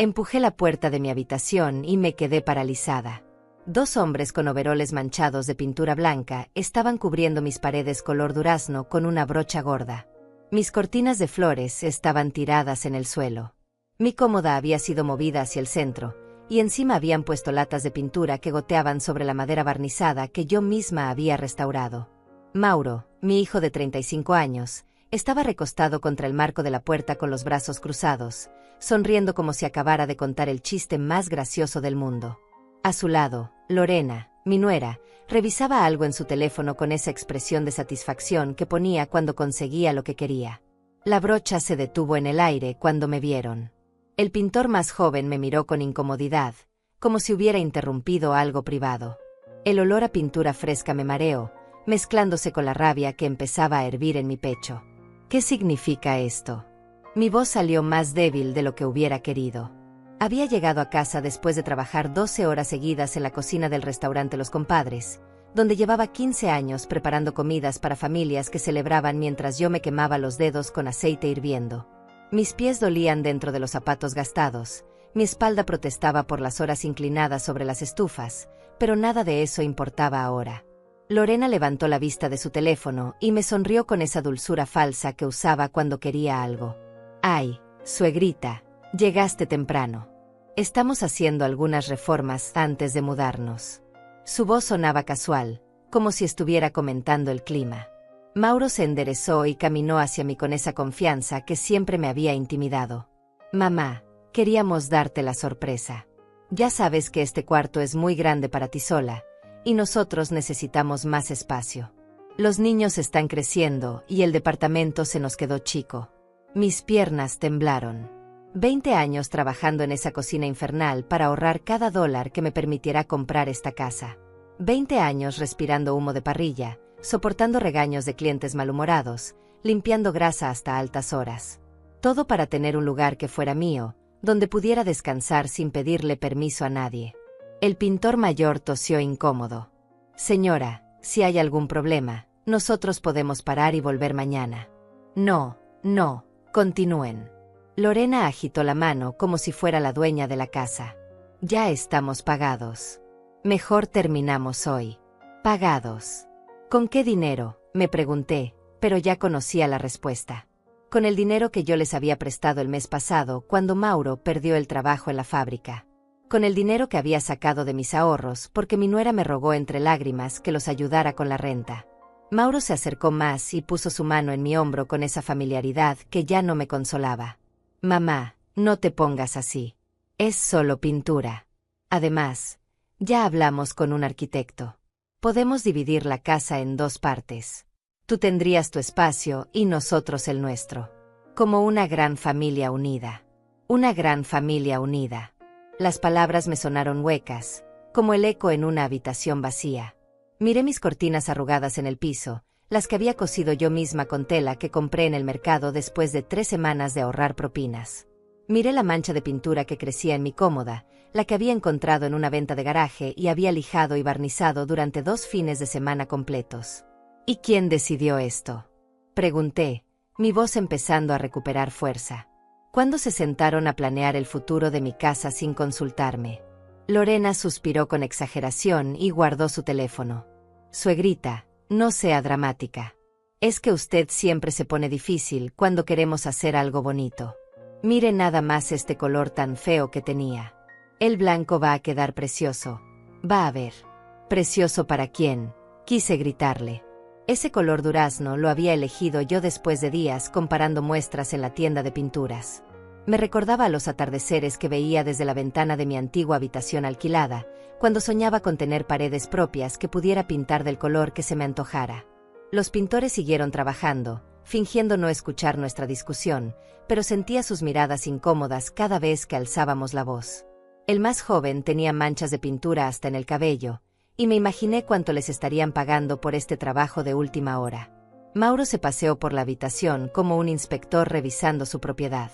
Empujé la puerta de mi habitación y me quedé paralizada. Dos hombres con overoles manchados de pintura blanca estaban cubriendo mis paredes color durazno con una brocha gorda. Mis cortinas de flores estaban tiradas en el suelo. Mi cómoda había sido movida hacia el centro, y encima habían puesto latas de pintura que goteaban sobre la madera barnizada que yo misma había restaurado. Mauro, mi hijo de 35 años, estaba recostado contra el marco de la puerta con los brazos cruzados, sonriendo como si acabara de contar el chiste más gracioso del mundo. A su lado, Lorena, mi nuera, revisaba algo en su teléfono con esa expresión de satisfacción que ponía cuando conseguía lo que quería. La brocha se detuvo en el aire cuando me vieron. El pintor más joven me miró con incomodidad, como si hubiera interrumpido algo privado. El olor a pintura fresca me mareó, mezclándose con la rabia que empezaba a hervir en mi pecho. ¿Qué significa esto? Mi voz salió más débil de lo que hubiera querido. Había llegado a casa después de trabajar 12 horas seguidas en la cocina del restaurante Los Compadres, donde llevaba 15 años preparando comidas para familias que celebraban mientras yo me quemaba los dedos con aceite hirviendo. Mis pies dolían dentro de los zapatos gastados, mi espalda protestaba por las horas inclinadas sobre las estufas, pero nada de eso importaba ahora. Lorena levantó la vista de su teléfono y me sonrió con esa dulzura falsa que usaba cuando quería algo. «Ay, suegrita, llegaste temprano. Estamos haciendo algunas reformas antes de mudarnos». Su voz sonaba casual, como si estuviera comentando el clima. Mauro se enderezó y caminó hacia mí con esa confianza que siempre me había intimidado. «Mamá, queríamos darte la sorpresa. Ya sabes que este cuarto es muy grande para ti sola, y nosotros necesitamos más espacio. Los niños están creciendo y el departamento se nos quedó chico». Mis piernas temblaron. 20 años trabajando en esa cocina infernal para ahorrar cada dólar que me permitiera comprar esta casa. 20 años respirando humo de parrilla, soportando regaños de clientes malhumorados, limpiando grasa hasta altas horas. Todo para tener un lugar que fuera mío, donde pudiera descansar sin pedirle permiso a nadie. El pintor mayor tosió incómodo. «Señora, si hay algún problema, nosotros podemos parar y volver mañana». «No, no, continúen». Lorena agitó la mano como si fuera la dueña de la casa. «Ya estamos pagados. Mejor terminamos hoy». «¿Pagados? ¿Con qué dinero?», me pregunté, pero ya conocía la respuesta. Con el dinero que yo les había prestado el mes pasado cuando Mauro perdió el trabajo en la fábrica. Con el dinero que había sacado de mis ahorros porque mi nuera me rogó entre lágrimas que los ayudara con la renta. Mauro se acercó más y puso su mano en mi hombro con esa familiaridad que ya no me consolaba. «Mamá, no te pongas así. Es solo pintura. Además, ya hablamos con un arquitecto. Podemos dividir la casa en 2 partes. Tú tendrías tu espacio y nosotros el nuestro. Como una gran familia unida». Una gran familia unida. Las palabras me sonaron huecas, como el eco en una habitación vacía. Miré mis cortinas arrugadas en el piso, las que había cosido yo misma con tela que compré en el mercado después de 3 semanas de ahorrar propinas. Miré la mancha de pintura que crecía en mi cómoda, la que había encontrado en una venta de garaje y había lijado y barnizado durante 2 fines de semana completos. «¿Y quién decidió esto?», pregunté, mi voz empezando a recuperar fuerza. «¿Cuándo se sentaron a planear el futuro de mi casa sin consultarme?». Lorena suspiró con exageración y guardó su teléfono. «Suegrita, no sea dramática. Es que usted siempre se pone difícil cuando queremos hacer algo bonito. Mire nada más este color tan feo que tenía. El blanco va a quedar precioso. Va a ver». «¿Precioso para quién?», quise gritarle. Ese color durazno lo había elegido yo después de días comparando muestras en la tienda de pinturas. Me recordaba a los atardeceres que veía desde la ventana de mi antigua habitación alquilada, cuando soñaba con tener paredes propias que pudiera pintar del color que se me antojara. Los pintores siguieron trabajando, fingiendo no escuchar nuestra discusión, pero sentía sus miradas incómodas cada vez que alzábamos la voz. El más joven tenía manchas de pintura hasta en el cabello, y me imaginé cuánto les estarían pagando por este trabajo de última hora. Mauro se paseó por la habitación como un inspector revisando su propiedad.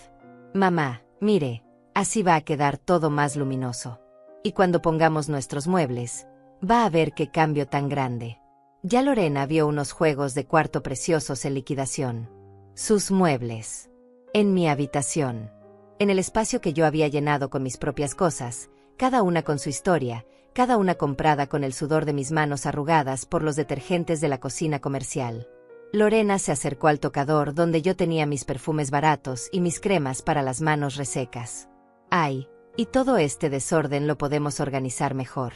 «Mamá, mire, así va a quedar todo más luminoso. Y cuando pongamos nuestros muebles, va a ver qué cambio tan grande». Ya Lorena vio unos juegos de cuarto preciosos en liquidación. Sus muebles. En mi habitación. En el espacio que yo había llenado con mis propias cosas, cada una con su historia, cada una comprada con el sudor de mis manos arrugadas por los detergentes de la cocina comercial. Lorena se acercó al tocador donde yo tenía mis perfumes baratos y mis cremas para las manos resecas. Ay, y todo este desorden lo podemos organizar mejor.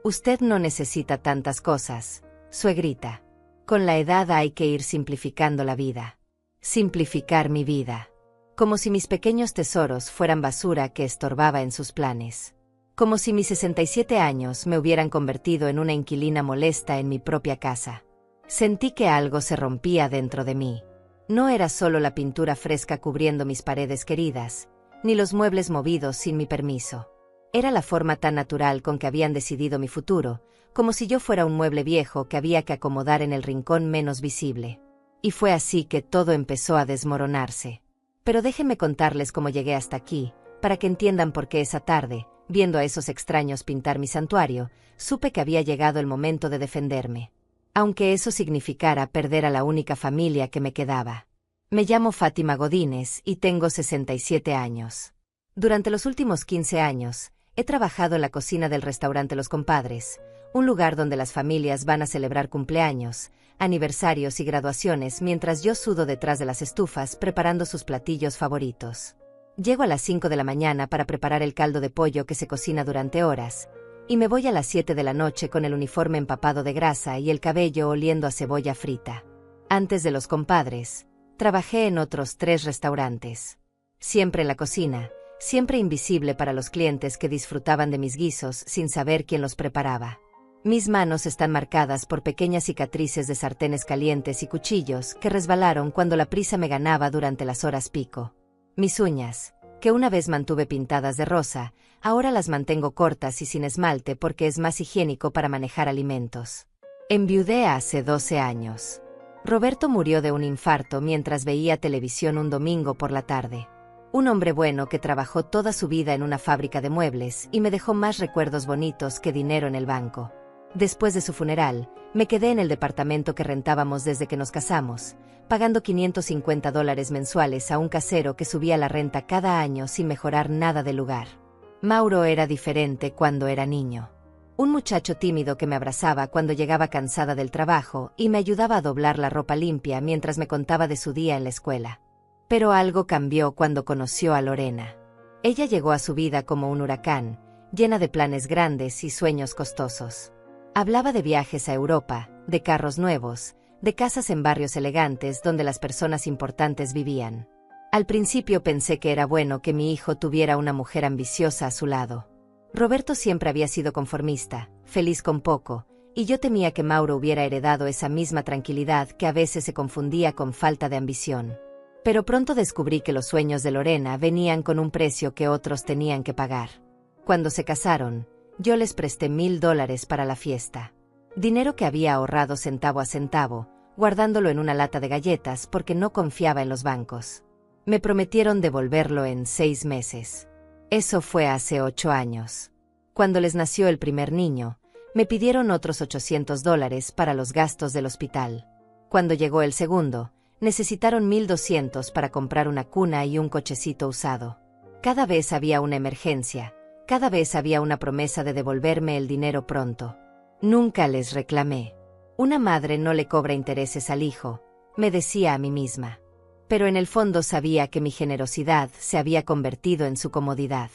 Usted no necesita tantas cosas, suegrita. Con la edad hay que ir simplificando la vida. Simplificar mi vida. Como si mis pequeños tesoros fueran basura que estorbaba en sus planes. Como si mis 67 años me hubieran convertido en una inquilina molesta en mi propia casa. Sentí que algo se rompía dentro de mí. No era solo la pintura fresca cubriendo mis paredes queridas, ni los muebles movidos sin mi permiso. Era la forma tan natural con que habían decidido mi futuro, como si yo fuera un mueble viejo que había que acomodar en el rincón menos visible. Y fue así que todo empezó a desmoronarse. Pero déjenme contarles cómo llegué hasta aquí, para que entiendan por qué esa tarde, viendo a esos extraños pintar mi santuario, supe que había llegado el momento de defenderme. Aunque eso significara perder a la única familia que me quedaba. Me llamo Fátima Godínez y tengo 67 años. Durante los últimos 15 años, he trabajado en la cocina del restaurante Los Compadres, un lugar donde las familias van a celebrar cumpleaños, aniversarios y graduaciones mientras yo sudo detrás de las estufas preparando sus platillos favoritos. Llego a las 5 de la mañana para preparar el caldo de pollo que se cocina durante horas, y me voy a las 7 de la noche con el uniforme empapado de grasa y el cabello oliendo a cebolla frita. Antes de Los Compadres, trabajé en otros 3 restaurantes. Siempre en la cocina, siempre invisible para los clientes que disfrutaban de mis guisos sin saber quién los preparaba. Mis manos están marcadas por pequeñas cicatrices de sartenes calientes y cuchillos que resbalaron cuando la prisa me ganaba durante las horas pico. Mis uñas, que una vez mantuve pintadas de rosa, ahora las mantengo cortas y sin esmalte porque es más higiénico para manejar alimentos. Enviudé hace 12 años. Roberto murió de un infarto mientras veía televisión un domingo por la tarde. Un hombre bueno que trabajó toda su vida en una fábrica de muebles y me dejó más recuerdos bonitos que dinero en el banco. Después de su funeral, me quedé en el departamento que rentábamos desde que nos casamos, pagando $550 mensuales a un casero que subía la renta cada año sin mejorar nada del lugar. Mauro era diferente cuando era niño. Un muchacho tímido que me abrazaba cuando llegaba cansada del trabajo y me ayudaba a doblar la ropa limpia mientras me contaba de su día en la escuela. Pero algo cambió cuando conoció a Lorena. Ella llegó a su vida como un huracán, llena de planes grandes y sueños costosos. Hablaba de viajes a Europa, de carros nuevos, de casas en barrios elegantes donde las personas importantes vivían. Al principio pensé que era bueno que mi hijo tuviera una mujer ambiciosa a su lado. Roberto siempre había sido conformista, feliz con poco, y yo temía que Mauro hubiera heredado esa misma tranquilidad que a veces se confundía con falta de ambición. Pero pronto descubrí que los sueños de Lorena venían con un precio que otros tenían que pagar. Cuando se casaron, yo les presté $1000 para la fiesta. Dinero que había ahorrado centavo a centavo, guardándolo en una lata de galletas porque no confiaba en los bancos. Me prometieron devolverlo en 6 meses. Eso fue hace 8 años. Cuando les nació el primer niño, me pidieron otros $800 para los gastos del hospital. Cuando llegó el segundo, necesitaron 1200 para comprar una cuna y un cochecito usado. Cada vez había una emergencia. Cada vez había una promesa de devolverme el dinero pronto. Nunca les reclamé. Una madre no le cobra intereses al hijo, me decía a mí misma. Pero en el fondo sabía que mi generosidad se había convertido en su comodidad.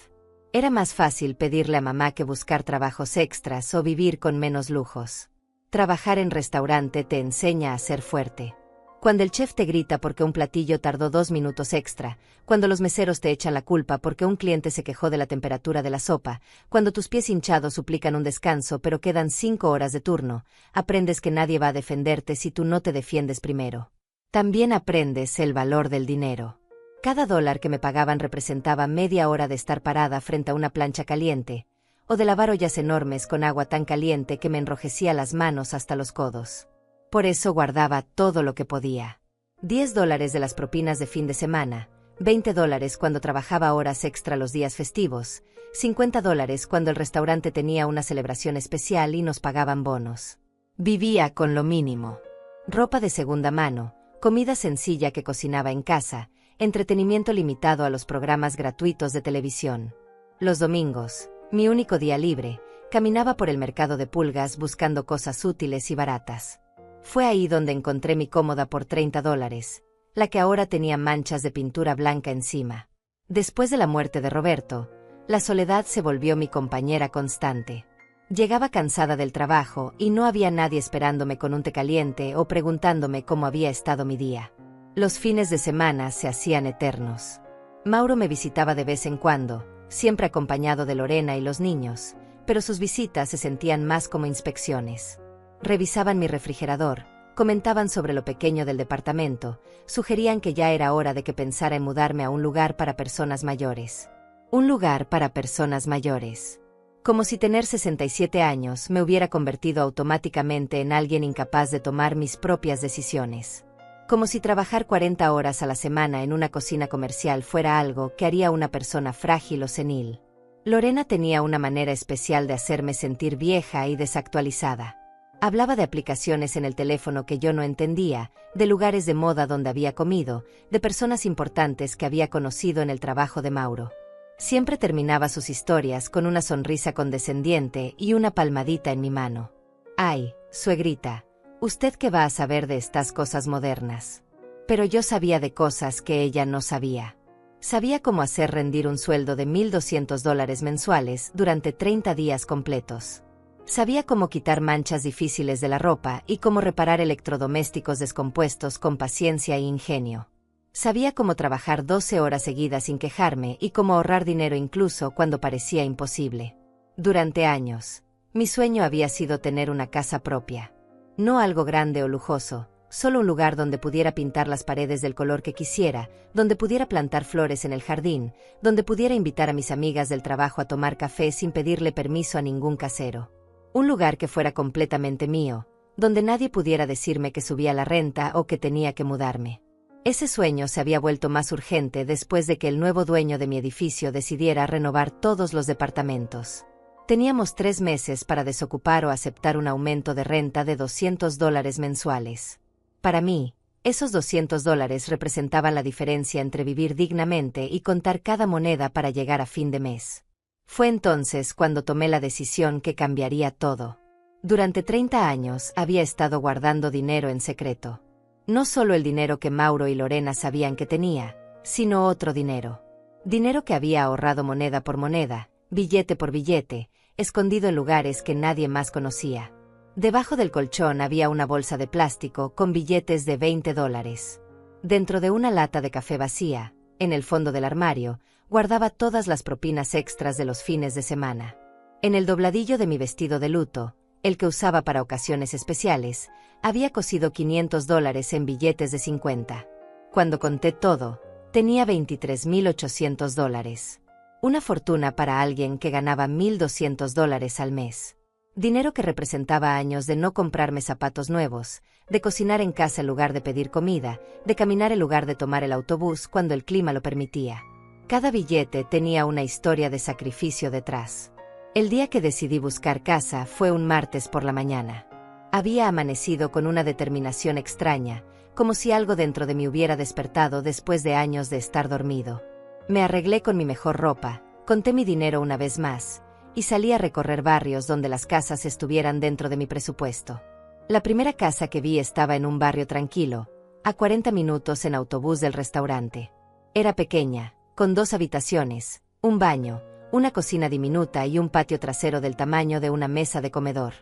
Era más fácil pedirle a mamá que buscar trabajos extras o vivir con menos lujos. Trabajar en restaurante te enseña a ser fuerte. Cuando el chef te grita porque un platillo tardó 2 minutos extra, cuando los meseros te echan la culpa porque un cliente se quejó de la temperatura de la sopa, cuando tus pies hinchados suplican un descanso pero quedan 5 horas de turno, aprendes que nadie va a defenderte si tú no te defiendes primero. También aprendes el valor del dinero. Cada dólar que me pagaban representaba media hora de estar parada frente a una plancha caliente, o de lavar ollas enormes con agua tan caliente que me enrojecía las manos hasta los codos. Por eso guardaba todo lo que podía. $10 de las propinas de fin de semana, $20 cuando trabajaba horas extra los días festivos, $50 cuando el restaurante tenía una celebración especial y nos pagaban bonos. Vivía con lo mínimo. Ropa de segunda mano, comida sencilla que cocinaba en casa, entretenimiento limitado a los programas gratuitos de televisión. Los domingos, mi único día libre, caminaba por el mercado de pulgas buscando cosas útiles y baratas. Fue ahí donde encontré mi cómoda por $30, la que ahora tenía manchas de pintura blanca encima. Después de la muerte de Roberto, la soledad se volvió mi compañera constante. Llegaba cansada del trabajo y no había nadie esperándome con un té caliente o preguntándome cómo había estado mi día. Los fines de semana se hacían eternos. Mauro me visitaba de vez en cuando, siempre acompañado de Lorena y los niños, pero sus visitas se sentían más como inspecciones. Revisaban mi refrigerador, comentaban sobre lo pequeño del departamento, sugerían que ya era hora de que pensara en mudarme a un lugar para personas mayores. Un lugar para personas mayores. Como si tener 67 años me hubiera convertido automáticamente en alguien incapaz de tomar mis propias decisiones. Como si trabajar 40 horas a la semana en una cocina comercial fuera algo que haría una persona frágil o senil. Lorena tenía una manera especial de hacerme sentir vieja y desactualizada. Hablaba de aplicaciones en el teléfono que yo no entendía, de lugares de moda donde había comido, de personas importantes que había conocido en el trabajo de Mauro. Siempre terminaba sus historias con una sonrisa condescendiente y una palmadita en mi mano. «Ay, suegrita, ¿usted qué va a saber de estas cosas modernas?» Pero yo sabía de cosas que ella no sabía. Sabía cómo hacer rendir un sueldo de $1,200 mensuales durante 30 días completos. Sabía cómo quitar manchas difíciles de la ropa y cómo reparar electrodomésticos descompuestos con paciencia e ingenio. Sabía cómo trabajar 12 horas seguidas sin quejarme y cómo ahorrar dinero incluso cuando parecía imposible. Durante años, mi sueño había sido tener una casa propia. No algo grande o lujoso, solo un lugar donde pudiera pintar las paredes del color que quisiera, donde pudiera plantar flores en el jardín, donde pudiera invitar a mis amigas del trabajo a tomar café sin pedirle permiso a ningún casero. Un lugar que fuera completamente mío, donde nadie pudiera decirme que subía la renta o que tenía que mudarme. Ese sueño se había vuelto más urgente después de que el nuevo dueño de mi edificio decidiera renovar todos los departamentos. Teníamos 3 meses para desocupar o aceptar un aumento de renta de $200 mensuales. Para mí, esos $200 representaban la diferencia entre vivir dignamente y contar cada moneda para llegar a fin de mes. Fue entonces cuando tomé la decisión que cambiaría todo. Durante 30 años había estado guardando dinero en secreto. No solo el dinero que Mauro y Lorena sabían que tenía, sino otro dinero. Dinero que había ahorrado moneda por moneda, billete por billete, escondido en lugares que nadie más conocía. Debajo del colchón había una bolsa de plástico con billetes de $20. Dentro de una lata de café vacía, en el fondo del armario, guardaba todas las propinas extras de los fines de semana. En el dobladillo de mi vestido de luto, el que usaba para ocasiones especiales, había cosido $500 en billetes de 50. Cuando conté todo, tenía $23,800. Una fortuna para alguien que ganaba $1,200 al mes. Dinero que representaba años de no comprarme zapatos nuevos, de cocinar en casa en lugar de pedir comida, de caminar en lugar de tomar el autobús cuando el clima lo permitía. Cada billete tenía una historia de sacrificio detrás. El día que decidí buscar casa fue un martes por la mañana. Había amanecido con una determinación extraña, como si algo dentro de mí hubiera despertado después de años de estar dormido. Me arreglé con mi mejor ropa, conté mi dinero una vez más, y salí a recorrer barrios donde las casas estuvieran dentro de mi presupuesto. La primera casa que vi estaba en un barrio tranquilo, a 40 minutos en autobús del restaurante. Era pequeña, con 2 habitaciones, un baño, una cocina diminuta y un patio trasero del tamaño de una mesa de comedor.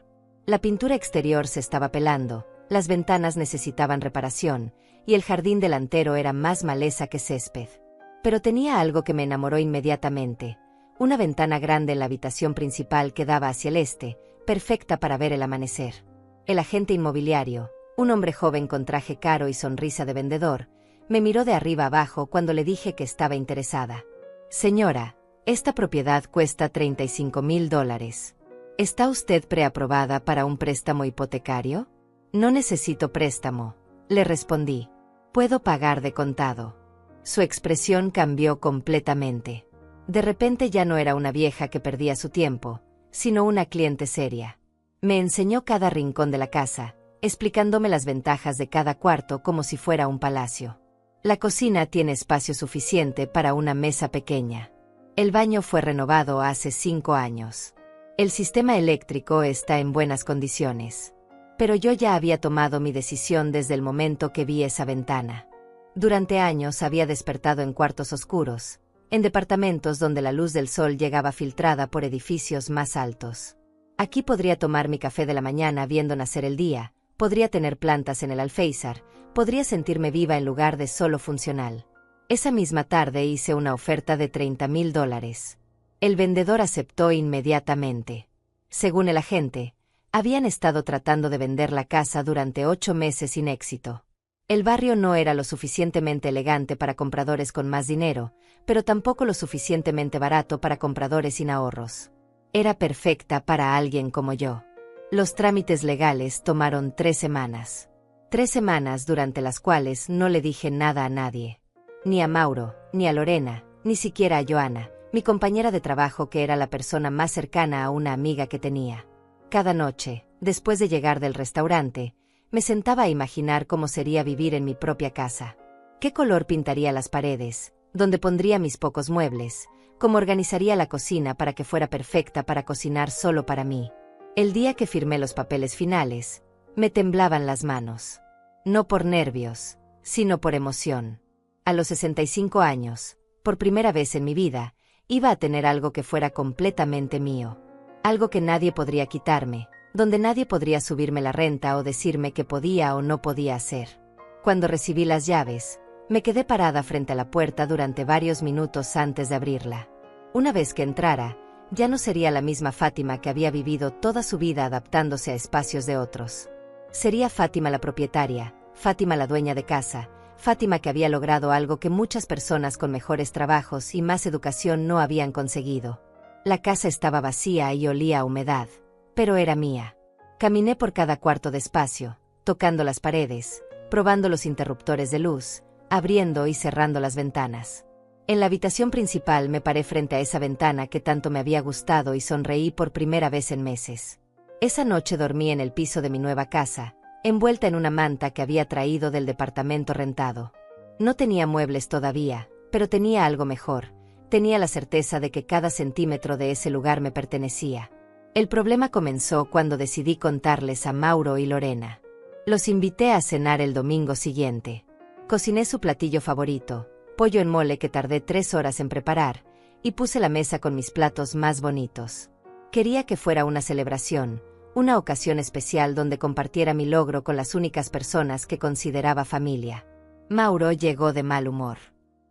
La pintura exterior se estaba pelando, las ventanas necesitaban reparación, y el jardín delantero era más maleza que césped. Pero tenía algo que me enamoró inmediatamente, una ventana grande en la habitación principal que daba hacia el este, perfecta para ver el amanecer. El agente inmobiliario, un hombre joven con traje caro y sonrisa de vendedor, me miró de arriba abajo cuando le dije que estaba interesada. «Señora, esta propiedad cuesta $35,000. ¿Está usted preaprobada para un préstamo hipotecario?» «No necesito préstamo», le respondí. «Puedo pagar de contado». Su expresión cambió completamente. De repente ya no era una vieja que perdía su tiempo, sino una cliente seria. Me enseñó cada rincón de la casa, explicándome las ventajas de cada cuarto como si fuera un palacio. La cocina tiene espacio suficiente para una mesa pequeña. El baño fue renovado hace 5 años. El sistema eléctrico está en buenas condiciones. Pero yo ya había tomado mi decisión desde el momento que vi esa ventana. Durante años había despertado en cuartos oscuros, en departamentos donde la luz del sol llegaba filtrada por edificios más altos. Aquí podría tomar mi café de la mañana viendo nacer el día, podría tener plantas en el alféizar, podría sentirme viva en lugar de solo funcional. Esa misma tarde hice una oferta de $30,000. El vendedor aceptó inmediatamente. Según el agente, habían estado tratando de vender la casa durante 8 meses sin éxito. El barrio no era lo suficientemente elegante para compradores con más dinero, pero tampoco lo suficientemente barato para compradores sin ahorros. Era perfecta para alguien como yo. Los trámites legales tomaron 3 semanas. 3 semanas durante las cuales no le dije nada a nadie. Ni a Mauro, ni a Lorena, ni siquiera a Joana, mi compañera de trabajo que era la persona más cercana a una amiga que tenía. Cada noche, después de llegar del restaurante, me sentaba a imaginar cómo sería vivir en mi propia casa. ¿Qué color pintaría las paredes? ¿Dónde pondría mis pocos muebles? ¿Cómo organizaría la cocina para que fuera perfecta para cocinar solo para mí? El día que firmé los papeles finales, me temblaban las manos. No por nervios, sino por emoción. A los 65 años, por primera vez en mi vida, iba a tener algo que fuera completamente mío. Algo que nadie podría quitarme, donde nadie podría subirme la renta o decirme qué podía o no podía hacer. Cuando recibí las llaves, me quedé parada frente a la puerta durante varios minutos antes de abrirla. Una vez que entrara, ya no sería la misma Fátima que había vivido toda su vida adaptándose a espacios de otros. Sería Fátima la propietaria, Fátima la dueña de casa, Fátima que había logrado algo que muchas personas con mejores trabajos y más educación no habían conseguido. La casa estaba vacía y olía a humedad, pero era mía. Caminé por cada cuarto despacio, tocando las paredes, probando los interruptores de luz, abriendo y cerrando las ventanas. En la habitación principal me paré frente a esa ventana que tanto me había gustado y sonreí por primera vez en meses. Esa noche dormí en el piso de mi nueva casa, envuelta en una manta que había traído del departamento rentado. No tenía muebles todavía, pero tenía algo mejor. Tenía la certeza de que cada centímetro de ese lugar me pertenecía. El problema comenzó cuando decidí contarles a Mauro y Lorena. Los invité a cenar el domingo siguiente. Cociné su platillo favorito, pollo en mole que tardé 3 horas en preparar, y puse la mesa con mis platos más bonitos. Quería que fuera una celebración, una ocasión especial donde compartiera mi logro con las únicas personas que consideraba familia. Mauro llegó de mal humor.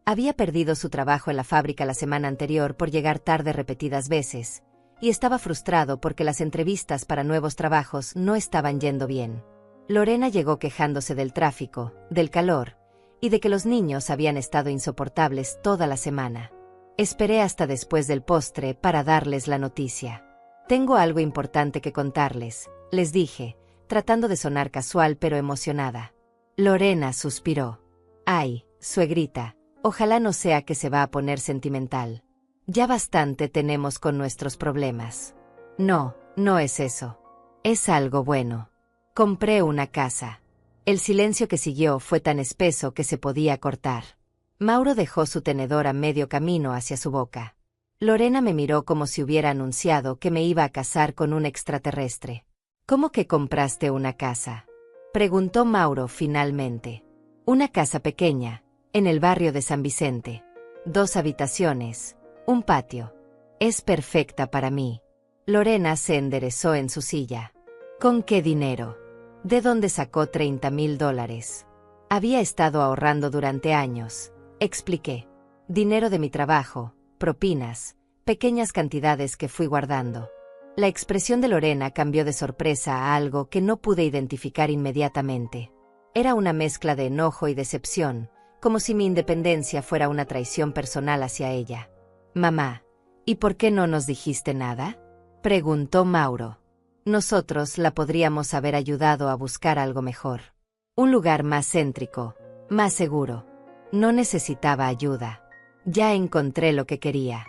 Había perdido su trabajo en la fábrica la semana anterior por llegar tarde repetidas veces, y estaba frustrado porque las entrevistas para nuevos trabajos no estaban yendo bien. Lorena llegó quejándose del tráfico, del calor, y de que los niños habían estado insoportables toda la semana. Esperé hasta después del postre para darles la noticia. Tengo algo importante que contarles, les dije, tratando de sonar casual pero emocionada. Lorena suspiró. Ay, suegrita, ojalá no sea que se va a poner sentimental. Ya bastante tenemos con nuestros problemas. No, no es eso. Es algo bueno. Compré una casa. El silencio que siguió fue tan espeso que se podía cortar. Mauro dejó su tenedor a medio camino hacia su boca. Lorena me miró como si hubiera anunciado que me iba a casar con un extraterrestre. ¿Cómo que compraste una casa?, preguntó Mauro finalmente. Una casa pequeña, en el barrio de San Vicente. 2 habitaciones, un patio. Es perfecta para mí. Lorena se enderezó en su silla. ¿Con qué dinero? ¿De dónde sacó $30,000? Había estado ahorrando durante años, expliqué. Dinero de mi trabajo, propinas, pequeñas cantidades que fui guardando. La expresión de Lorena cambió de sorpresa a algo que no pude identificar inmediatamente. Era una mezcla de enojo y decepción, como si mi independencia fuera una traición personal hacia ella. Mamá, ¿y por qué no nos dijiste nada?, preguntó Mauro. Nosotros la podríamos haber ayudado a buscar algo mejor. Un lugar más céntrico, más seguro. No necesitaba ayuda. Ya encontré lo que quería.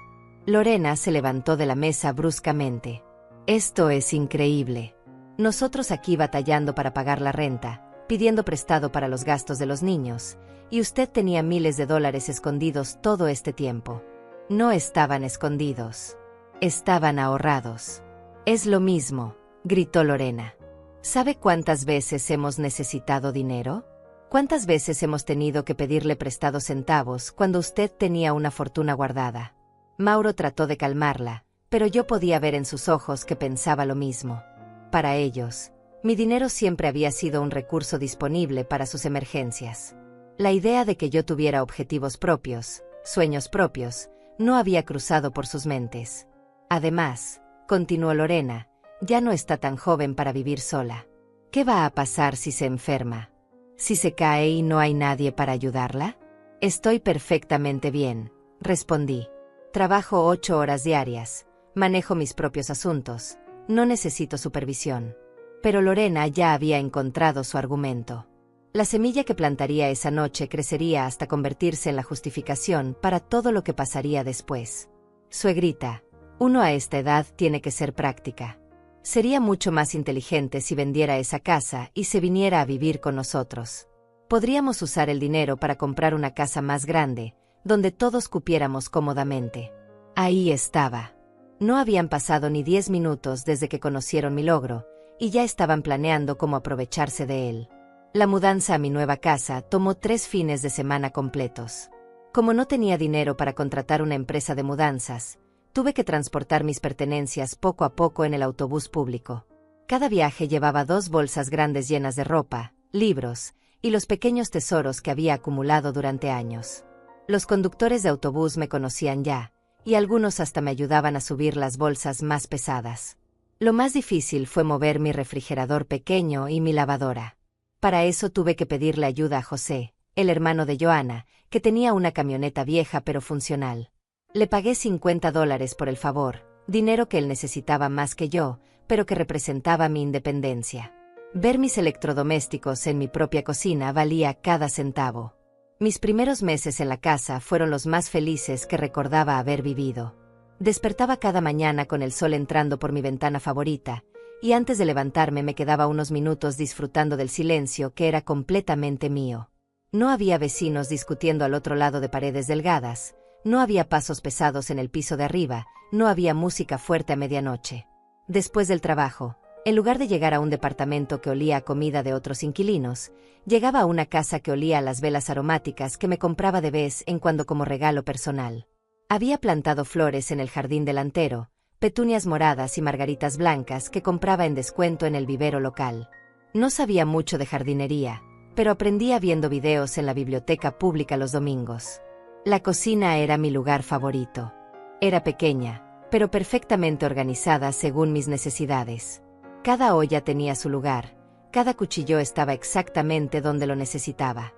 Lorena se levantó de la mesa bruscamente. Esto es increíble. Nosotros aquí batallando para pagar la renta, pidiendo prestado para los gastos de los niños, y usted tenía miles de dólares escondidos todo este tiempo. No estaban escondidos. Estaban ahorrados. Es lo mismo, gritó Lorena. ¿Sabe cuántas veces hemos necesitado dinero? ¿Cuántas veces hemos tenido que pedirle prestado centavos cuando usted tenía una fortuna guardada? Mauro trató de calmarla, pero yo podía ver en sus ojos que pensaba lo mismo. Para ellos, mi dinero siempre había sido un recurso disponible para sus emergencias. La idea de que yo tuviera objetivos propios, sueños propios, no había cruzado por sus mentes. Además, continuó Lorena, ya no está tan joven para vivir sola. ¿Qué va a pasar si se enferma? ¿Si se cae y no hay nadie para ayudarla? Estoy perfectamente bien, respondí. Trabajo 8 horas diarias, manejo mis propios asuntos, no necesito supervisión. Pero Lorena ya había encontrado su argumento. La semilla que plantaría esa noche crecería hasta convertirse en la justificación para todo lo que pasaría después. Suegrita, uno a esta edad tiene que ser práctica. Sería mucho más inteligente si vendiera esa casa y se viniera a vivir con nosotros. Podríamos usar el dinero para comprar una casa más grande, donde todos cupiéramos cómodamente. Ahí estaba. No habían pasado ni 10 minutos desde que conocieron mi logro, y ya estaban planeando cómo aprovecharse de él. La mudanza a mi nueva casa tomó 3 fines de semana completos. Como no tenía dinero para contratar una empresa de mudanzas, tuve que transportar mis pertenencias poco a poco en el autobús público. Cada viaje llevaba 2 bolsas grandes llenas de ropa, libros, y los pequeños tesoros que había acumulado durante años. Los conductores de autobús me conocían ya, y algunos hasta me ayudaban a subir las bolsas más pesadas. Lo más difícil fue mover mi refrigerador pequeño y mi lavadora. Para eso tuve que pedirle ayuda a José, el hermano de Joana, que tenía una camioneta vieja pero funcional. Le pagué $50 por el favor, dinero que él necesitaba más que yo, pero que representaba mi independencia. Ver mis electrodomésticos en mi propia cocina valía cada centavo. Mis primeros meses en la casa fueron los más felices que recordaba haber vivido. Despertaba cada mañana con el sol entrando por mi ventana favorita, y antes de levantarme me quedaba unos minutos disfrutando del silencio que era completamente mío. No había vecinos discutiendo al otro lado de paredes delgadas, no había pasos pesados en el piso de arriba, no había música fuerte a medianoche. Después del trabajo, en lugar de llegar a un departamento que olía a comida de otros inquilinos, llegaba a una casa que olía a las velas aromáticas que me compraba de vez en cuando como regalo personal. Había plantado flores en el jardín delantero, petunias moradas y margaritas blancas que compraba en descuento en el vivero local. No sabía mucho de jardinería, pero aprendía viendo videos en la biblioteca pública los domingos. La cocina era mi lugar favorito. Era pequeña, pero perfectamente organizada según mis necesidades. Cada olla tenía su lugar, cada cuchillo estaba exactamente donde lo necesitaba.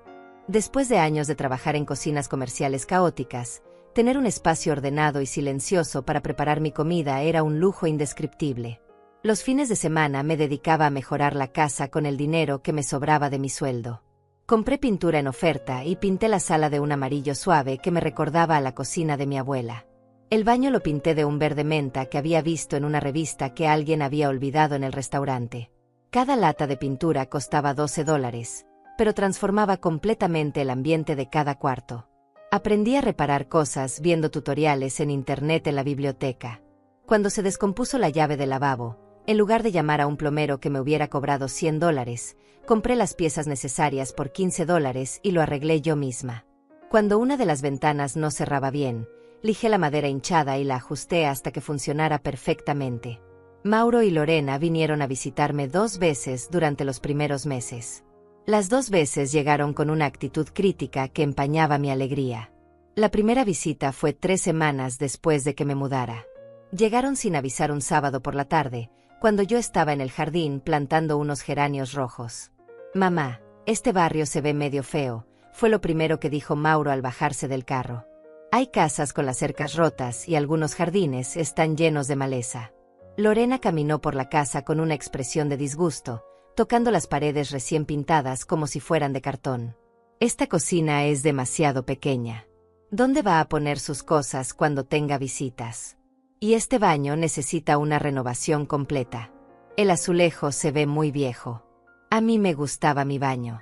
Después de años de trabajar en cocinas comerciales caóticas, tener un espacio ordenado y silencioso para preparar mi comida era un lujo indescriptible. Los fines de semana me dedicaba a mejorar la casa con el dinero que me sobraba de mi sueldo. Compré pintura en oferta y pinté la sala de un amarillo suave que me recordaba a la cocina de mi abuela. El baño lo pinté de un verde menta que había visto en una revista que alguien había olvidado en el restaurante. Cada lata de pintura costaba $12, pero transformaba completamente el ambiente de cada cuarto. Aprendí a reparar cosas viendo tutoriales en internet en la biblioteca. Cuando se descompuso la llave del lavabo, en lugar de llamar a un plomero que me hubiera cobrado $100, compré las piezas necesarias por $15 y lo arreglé yo misma. Cuando una de las ventanas no cerraba bien, lijé la madera hinchada y la ajusté hasta que funcionara perfectamente. Mauro y Lorena vinieron a visitarme 2 veces durante los primeros meses. Las 2 veces llegaron con una actitud crítica que empañaba mi alegría. La primera visita fue 3 semanas después de que me mudara. Llegaron sin avisar un sábado por la tarde, cuando yo estaba en el jardín plantando unos geranios rojos. «Mamá, este barrio se ve medio feo», fue lo primero que dijo Mauro al bajarse del carro. «Hay casas con las cercas rotas y algunos jardines están llenos de maleza». Lorena caminó por la casa con una expresión de disgusto, tocando las paredes recién pintadas como si fueran de cartón. «Esta cocina es demasiado pequeña. ¿Dónde va a poner sus cosas cuando tenga visitas? Y este baño necesita una renovación completa. El azulejo se ve muy viejo». A mí me gustaba mi baño.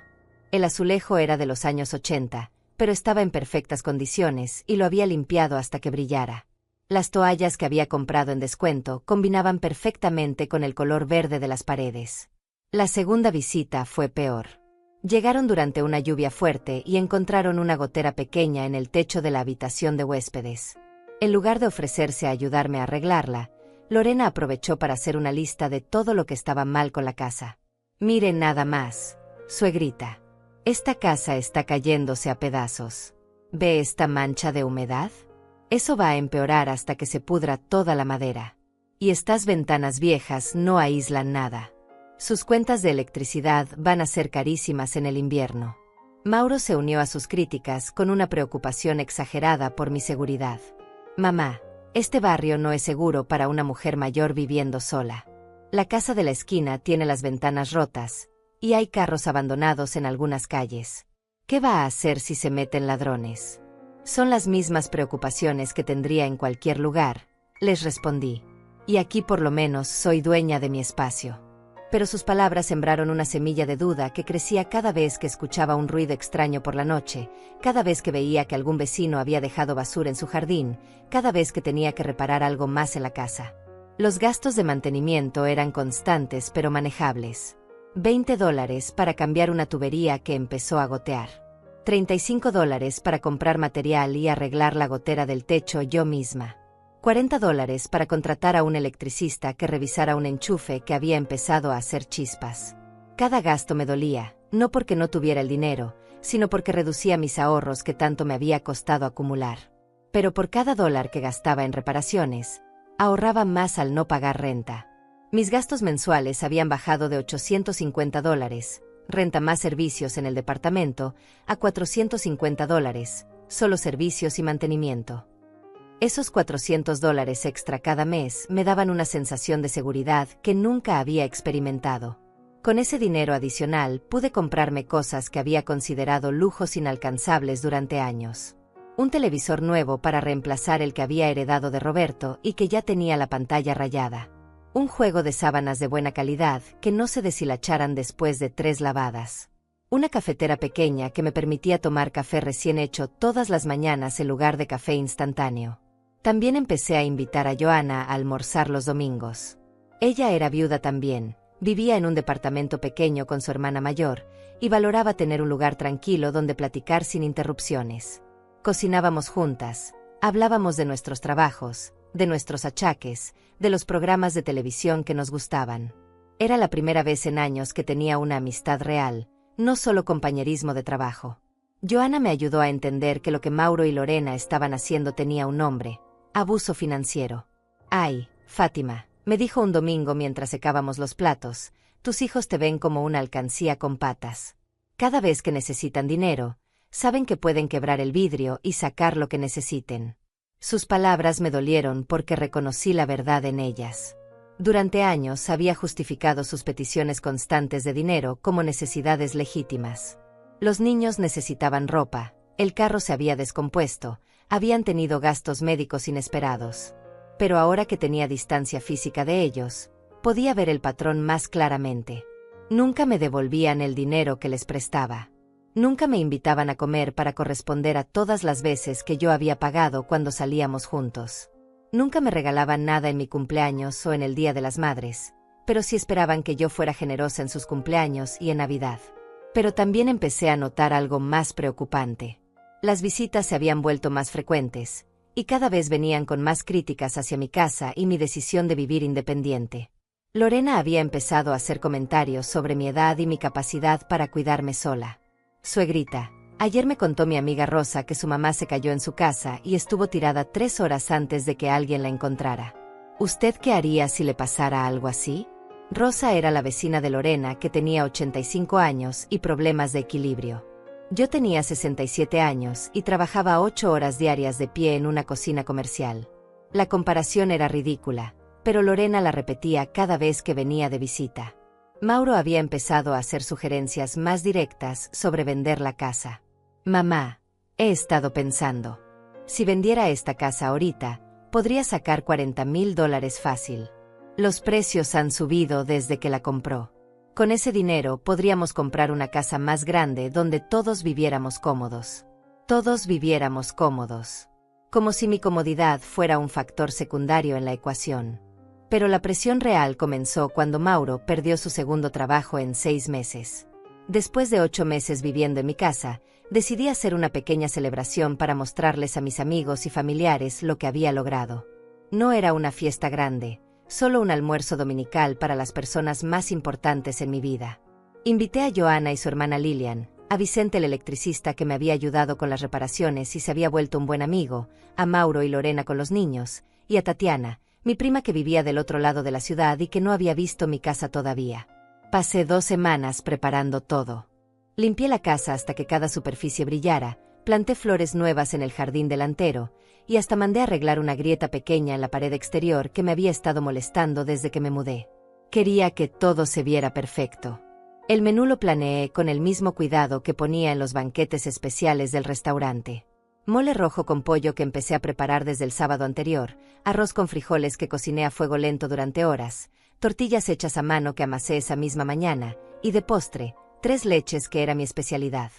El azulejo era de los años 80, pero estaba en perfectas condiciones y lo había limpiado hasta que brillara. Las toallas que había comprado en descuento combinaban perfectamente con el color verde de las paredes. La segunda visita fue peor. Llegaron durante una lluvia fuerte y encontraron una gotera pequeña en el techo de la habitación de huéspedes. En lugar de ofrecerse a ayudarme a arreglarla, Lorena aprovechó para hacer una lista de todo lo que estaba mal con la casa. Mire nada más, suegrita. Esta casa está cayéndose a pedazos. ¿Ve esta mancha de humedad? Eso va a empeorar hasta que se pudra toda la madera. Y estas ventanas viejas no aíslan nada. Sus cuentas de electricidad van a ser carísimas en el invierno. Mauro se unió a sus críticas con una preocupación exagerada por mi seguridad. Mamá, este barrio no es seguro para una mujer mayor viviendo sola. La casa de la esquina tiene las ventanas rotas, y hay carros abandonados en algunas calles. ¿Qué va a hacer si se meten ladrones? Son las mismas preocupaciones que tendría en cualquier lugar, les respondí. Y aquí por lo menos soy dueña de mi espacio. Pero sus palabras sembraron una semilla de duda que crecía cada vez que escuchaba un ruido extraño por la noche, cada vez que veía que algún vecino había dejado basura en su jardín, cada vez que tenía que reparar algo más en la casa. Los gastos de mantenimiento eran constantes pero manejables. $20 para cambiar una tubería que empezó a gotear. $35 para comprar material y arreglar la gotera del techo yo misma. $40 para contratar a un electricista que revisara un enchufe que había empezado a hacer chispas. Cada gasto me dolía, no porque no tuviera el dinero, sino porque reducía mis ahorros que tanto me había costado acumular. Pero por cada dólar que gastaba en reparaciones, ahorraba más al no pagar renta. Mis gastos mensuales habían bajado de $850, renta más servicios en el departamento, a $450, solo servicios y mantenimiento. Esos $400 extra cada mes me daban una sensación de seguridad que nunca había experimentado. Con ese dinero adicional pude comprarme cosas que había considerado lujos inalcanzables durante años. Un televisor nuevo para reemplazar el que había heredado de Roberto y que ya tenía la pantalla rayada. Un juego de sábanas de buena calidad que no se deshilacharan después de 3 lavadas. Una cafetera pequeña que me permitía tomar café recién hecho todas las mañanas en lugar de café instantáneo. También empecé a invitar a Joana a almorzar los domingos. Ella era viuda también, vivía en un departamento pequeño con su hermana mayor, y valoraba tener un lugar tranquilo donde platicar sin interrupciones. Cocinábamos juntas, hablábamos de nuestros trabajos, de nuestros achaques, de los programas de televisión que nos gustaban. Era la primera vez en años que tenía una amistad real, no solo compañerismo de trabajo. Joana me ayudó a entender que lo que Mauro y Lorena estaban haciendo tenía un nombre: abuso financiero. Ay, Fátima, me dijo un domingo mientras secábamos los platos, tus hijos te ven como una alcancía con patas. Cada vez que necesitan dinero, saben que pueden quebrar el vidrio y sacar lo que necesiten. Sus palabras me dolieron porque reconocí la verdad en ellas. Durante años había justificado sus peticiones constantes de dinero como necesidades legítimas. Los niños necesitaban ropa, el carro se había descompuesto, habían tenido gastos médicos inesperados. Pero ahora que tenía distancia física de ellos, podía ver el patrón más claramente. Nunca me devolvían el dinero que les prestaba. Nunca me invitaban a comer para corresponder a todas las veces que yo había pagado cuando salíamos juntos. Nunca me regalaban nada en mi cumpleaños o en el Día de las Madres, pero sí esperaban que yo fuera generosa en sus cumpleaños y en Navidad. Pero también empecé a notar algo más preocupante. Las visitas se habían vuelto más frecuentes, y cada vez venían con más críticas hacia mi casa y mi decisión de vivir independiente. Lorena había empezado a hacer comentarios sobre mi edad y mi capacidad para cuidarme sola. Suegrita, ayer me contó mi amiga Rosa que su mamá se cayó en su casa y estuvo tirada 3 horas antes de que alguien la encontrara. ¿Usted qué haría si le pasara algo así? Rosa era la vecina de Lorena que tenía 85 años y problemas de equilibrio. Yo tenía 67 años y trabajaba 8 horas diarias de pie en una cocina comercial. La comparación era ridícula, pero Lorena la repetía cada vez que venía de visita. Mauro había empezado a hacer sugerencias más directas sobre vender la casa. Mamá, he estado pensando. Si vendiera esta casa ahorita, podría sacar $40,000 fácil. Los precios han subido desde que la compró. Con ese dinero podríamos comprar una casa más grande donde todos viviéramos cómodos. Todos viviéramos cómodos. Como si mi comodidad fuera un factor secundario en la ecuación. Pero la presión real comenzó cuando Mauro perdió su segundo trabajo en 6 meses. Después de 8 meses viviendo en mi casa, decidí hacer una pequeña celebración para mostrarles a mis amigos y familiares lo que había logrado. No era una fiesta grande, solo un almuerzo dominical para las personas más importantes en mi vida. Invité a Johanna y su hermana Lilian, a Vicente el electricista que me había ayudado con las reparaciones y se había vuelto un buen amigo, a Mauro y Lorena con los niños, y a Tatiana, mi prima que vivía del otro lado de la ciudad y que no había visto mi casa todavía. Pasé 2 semanas preparando todo. Limpié la casa hasta que cada superficie brillara, planté flores nuevas en el jardín delantero, y hasta mandé arreglar una grieta pequeña en la pared exterior que me había estado molestando desde que me mudé. Quería que todo se viera perfecto. El menú lo planeé con el mismo cuidado que ponía en los banquetes especiales del restaurante. Mole rojo con pollo que empecé a preparar desde el sábado anterior, arroz con frijoles que cociné a fuego lento durante horas, tortillas hechas a mano que amasé esa misma mañana, y de postre, 3 leches que era mi especialidad.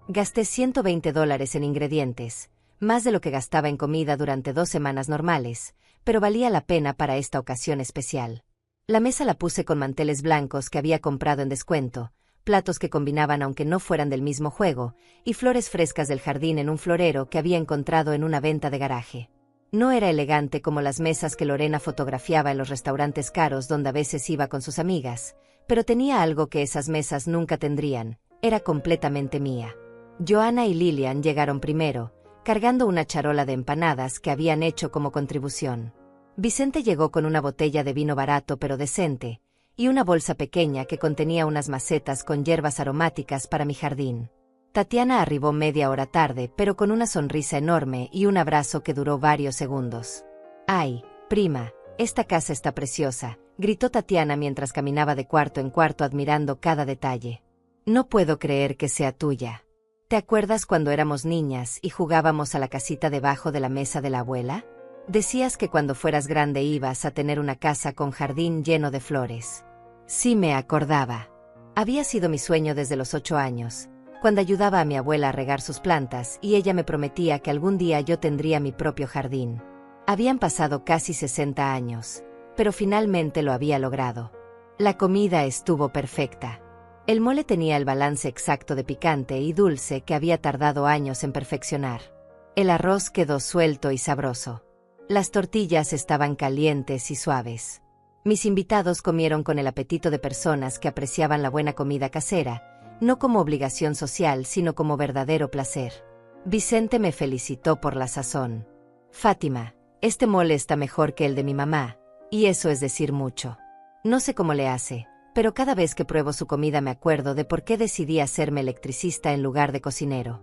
Gasté $120 en ingredientes, más de lo que gastaba en comida durante 2 semanas normales, pero valía la pena para esta ocasión especial. La mesa la puse con manteles blancos que había comprado en descuento, platos que combinaban aunque no fueran del mismo juego, y flores frescas del jardín en un florero que había encontrado en una venta de garaje. No era elegante como las mesas que Lorena fotografiaba en los restaurantes caros donde a veces iba con sus amigas, pero tenía algo que esas mesas nunca tendrían, era completamente mía. Johanna y Lilian llegaron primero, cargando una charola de empanadas que habían hecho como contribución. Vicente llegó con una botella de vino barato pero decente, y una bolsa pequeña que contenía unas macetas con hierbas aromáticas para mi jardín. Tatiana arribó media hora tarde pero con una sonrisa enorme y un abrazo que duró varios segundos. «Ay, prima, esta casa está preciosa», gritó Tatiana mientras caminaba de cuarto en cuarto admirando cada detalle. «No puedo creer que sea tuya. ¿Te acuerdas cuando éramos niñas y jugábamos a la casita debajo de la mesa de la abuela? Decías que cuando fueras grande ibas a tener una casa con jardín lleno de flores». Sí me acordaba. Había sido mi sueño desde los 8 años, cuando ayudaba a mi abuela a regar sus plantas y ella me prometía que algún día yo tendría mi propio jardín. Habían pasado casi 60 años, pero finalmente lo había logrado. La comida estuvo perfecta. El mole tenía el balance exacto de picante y dulce que había tardado años en perfeccionar. El arroz quedó suelto y sabroso. Las tortillas estaban calientes y suaves. Mis invitados comieron con el apetito de personas que apreciaban la buena comida casera, no como obligación social sino como verdadero placer. Vicente me felicitó por la sazón. «Fátima, este mole está mejor que el de mi mamá, y eso es decir mucho. No sé cómo le hace, pero cada vez que pruebo su comida me acuerdo de por qué decidí hacerme electricista en lugar de cocinero».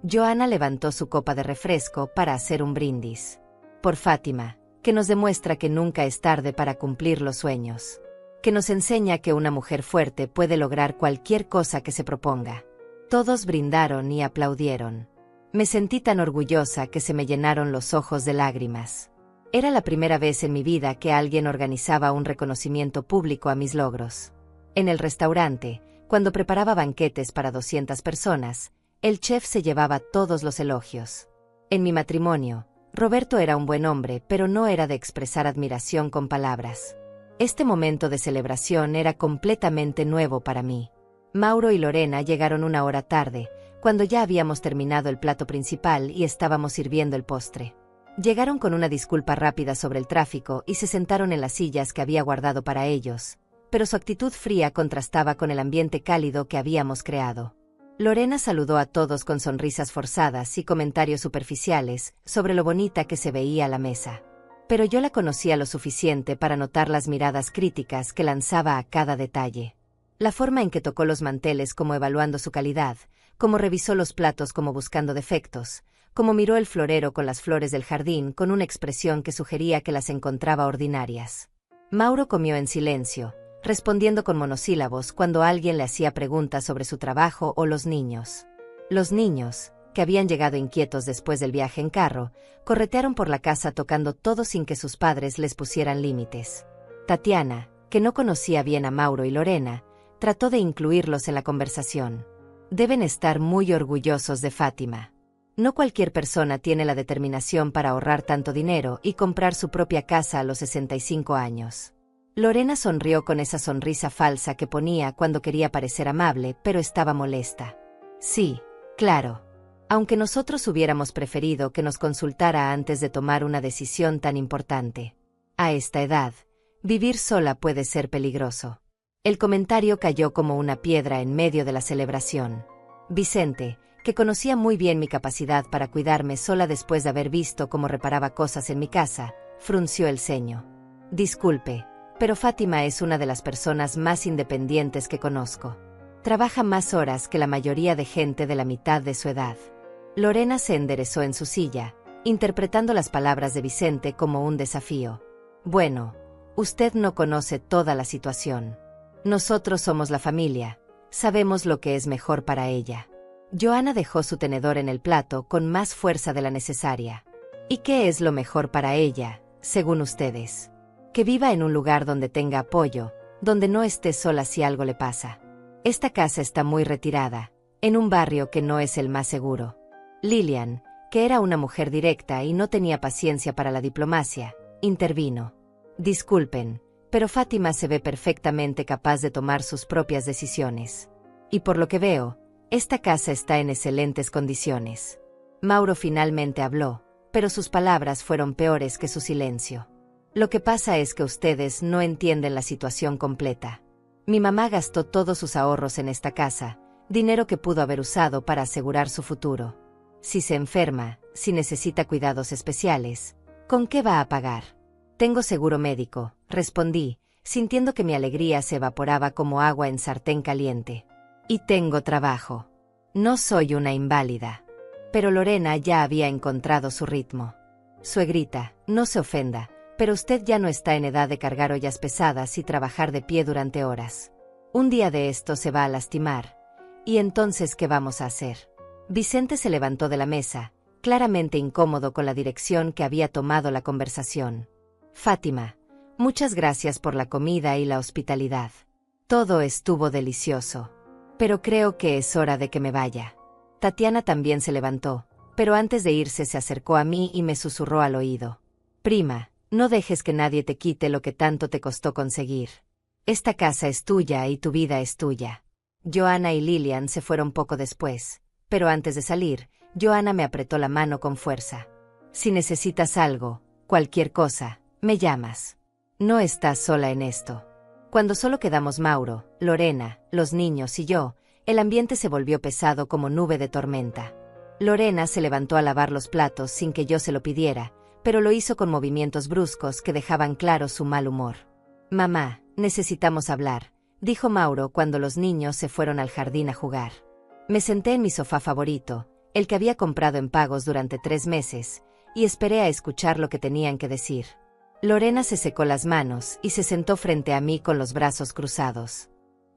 Johanna levantó su copa de refresco para hacer un brindis. «Por Fátima, que nos demuestra que nunca es tarde para cumplir los sueños. Que nos enseña que una mujer fuerte puede lograr cualquier cosa que se proponga». Todos brindaron y aplaudieron. Me sentí tan orgullosa que se me llenaron los ojos de lágrimas. Era la primera vez en mi vida que alguien organizaba un reconocimiento público a mis logros. En el restaurante, cuando preparaba banquetes para 200 personas, el chef se llevaba todos los elogios. En mi matrimonio, Roberto era un buen hombre, pero no era de expresar admiración con palabras. Este momento de celebración era completamente nuevo para mí. Mauro y Lorena llegaron 1 hora tarde, cuando ya habíamos terminado el plato principal y estábamos sirviendo el postre. Llegaron con una disculpa rápida sobre el tráfico y se sentaron en las sillas que había guardado para ellos, pero su actitud fría contrastaba con el ambiente cálido que habíamos creado. Lorena saludó a todos con sonrisas forzadas y comentarios superficiales sobre lo bonita que se veía la mesa. Pero yo la conocía lo suficiente para notar las miradas críticas que lanzaba a cada detalle. La forma en que tocó los manteles como evaluando su calidad, cómo revisó los platos como buscando defectos, cómo miró el florero con las flores del jardín con una expresión que sugería que las encontraba ordinarias. Mauro comió en silencio, respondiendo con monosílabos cuando alguien le hacía preguntas sobre su trabajo o los niños. Los niños, que habían llegado inquietos después del viaje en carro, corretearon por la casa tocando todo sin que sus padres les pusieran límites. Tatiana, que no conocía bien a Mauro y Lorena, Trató de incluirlos en la conversación. Deben estar muy orgullosos de Fátima. No cualquier persona tiene la determinación para ahorrar tanto dinero y comprar su propia casa a los 65 años. Lorena sonrió con esa sonrisa falsa que ponía cuando quería parecer amable, pero estaba molesta. Sí, claro. Aunque nosotros hubiéramos preferido que nos consultara antes de tomar una decisión tan importante. A esta edad, vivir sola puede ser peligroso. El comentario cayó como una piedra en medio de la celebración. Vicente, que conocía muy bien mi capacidad para cuidarme sola después de haber visto cómo reparaba cosas en mi casa, frunció el ceño. Disculpe, pero Fátima es una de las personas más independientes que conozco. Trabaja más horas que la mayoría de gente de la mitad de su edad. Lorena se enderezó en su silla, interpretando las palabras de Vicente como un desafío. Bueno, usted no conoce toda la situación. Nosotros somos la familia, sabemos lo que es mejor para ella. Joana dejó su tenedor en el plato con más fuerza de la necesaria. ¿Y qué es lo mejor para ella, según ustedes? Que viva en un lugar donde tenga apoyo, donde no esté sola si algo le pasa. Esta casa está muy retirada, en un barrio que no es el más seguro. Lilian, que era una mujer directa y no tenía paciencia para la diplomacia, intervino. Disculpen, pero Fátima se ve perfectamente capaz de tomar sus propias decisiones. Y por lo que veo, esta casa está en excelentes condiciones. Mauro finalmente habló, pero sus palabras fueron peores que su silencio. Lo que pasa es que ustedes no entienden la situación completa. Mi mamá gastó todos sus ahorros en esta casa, dinero que pudo haber usado para asegurar su futuro. Si se enferma, si necesita cuidados especiales, ¿con qué va a pagar? Tengo seguro médico, respondí, sintiendo que mi alegría se evaporaba como agua en sartén caliente. Y tengo trabajo. No soy una inválida. Pero Lorena ya había encontrado su ritmo. Suegrita, no se ofenda, pero usted ya no está en edad de cargar ollas pesadas y trabajar de pie durante horas. Un día de esto se va a lastimar. ¿Y entonces qué vamos a hacer? Vicente se levantó de la mesa, claramente incómodo con la dirección que había tomado la conversación. Fátima, muchas gracias por la comida y la hospitalidad. Todo estuvo delicioso. Pero creo que es hora de que me vaya. Tatiana también se levantó, pero antes de irse se acercó a mí y me susurró al oído. Prima, no dejes que nadie te quite lo que tanto te costó conseguir. Esta casa es tuya y tu vida es tuya. Joana y Lilian se fueron poco después, pero antes de salir, Joana me apretó la mano con fuerza. Si necesitas algo, cualquier cosa, me llamas. No estás sola en esto. Cuando solo quedamos Mauro, Lorena, los niños y yo, el ambiente se volvió pesado como nube de tormenta. Lorena se levantó a lavar los platos sin que yo se lo pidiera, pero lo hizo con movimientos bruscos que dejaban claro su mal humor. Mamá, necesitamos hablar, dijo Mauro cuando los niños se fueron al jardín a jugar. Me senté en mi sofá favorito, el que había comprado en pagos durante 3 meses, y esperé a escuchar lo que tenían que decir. Lorena se secó las manos y se sentó frente a mí con los brazos cruzados.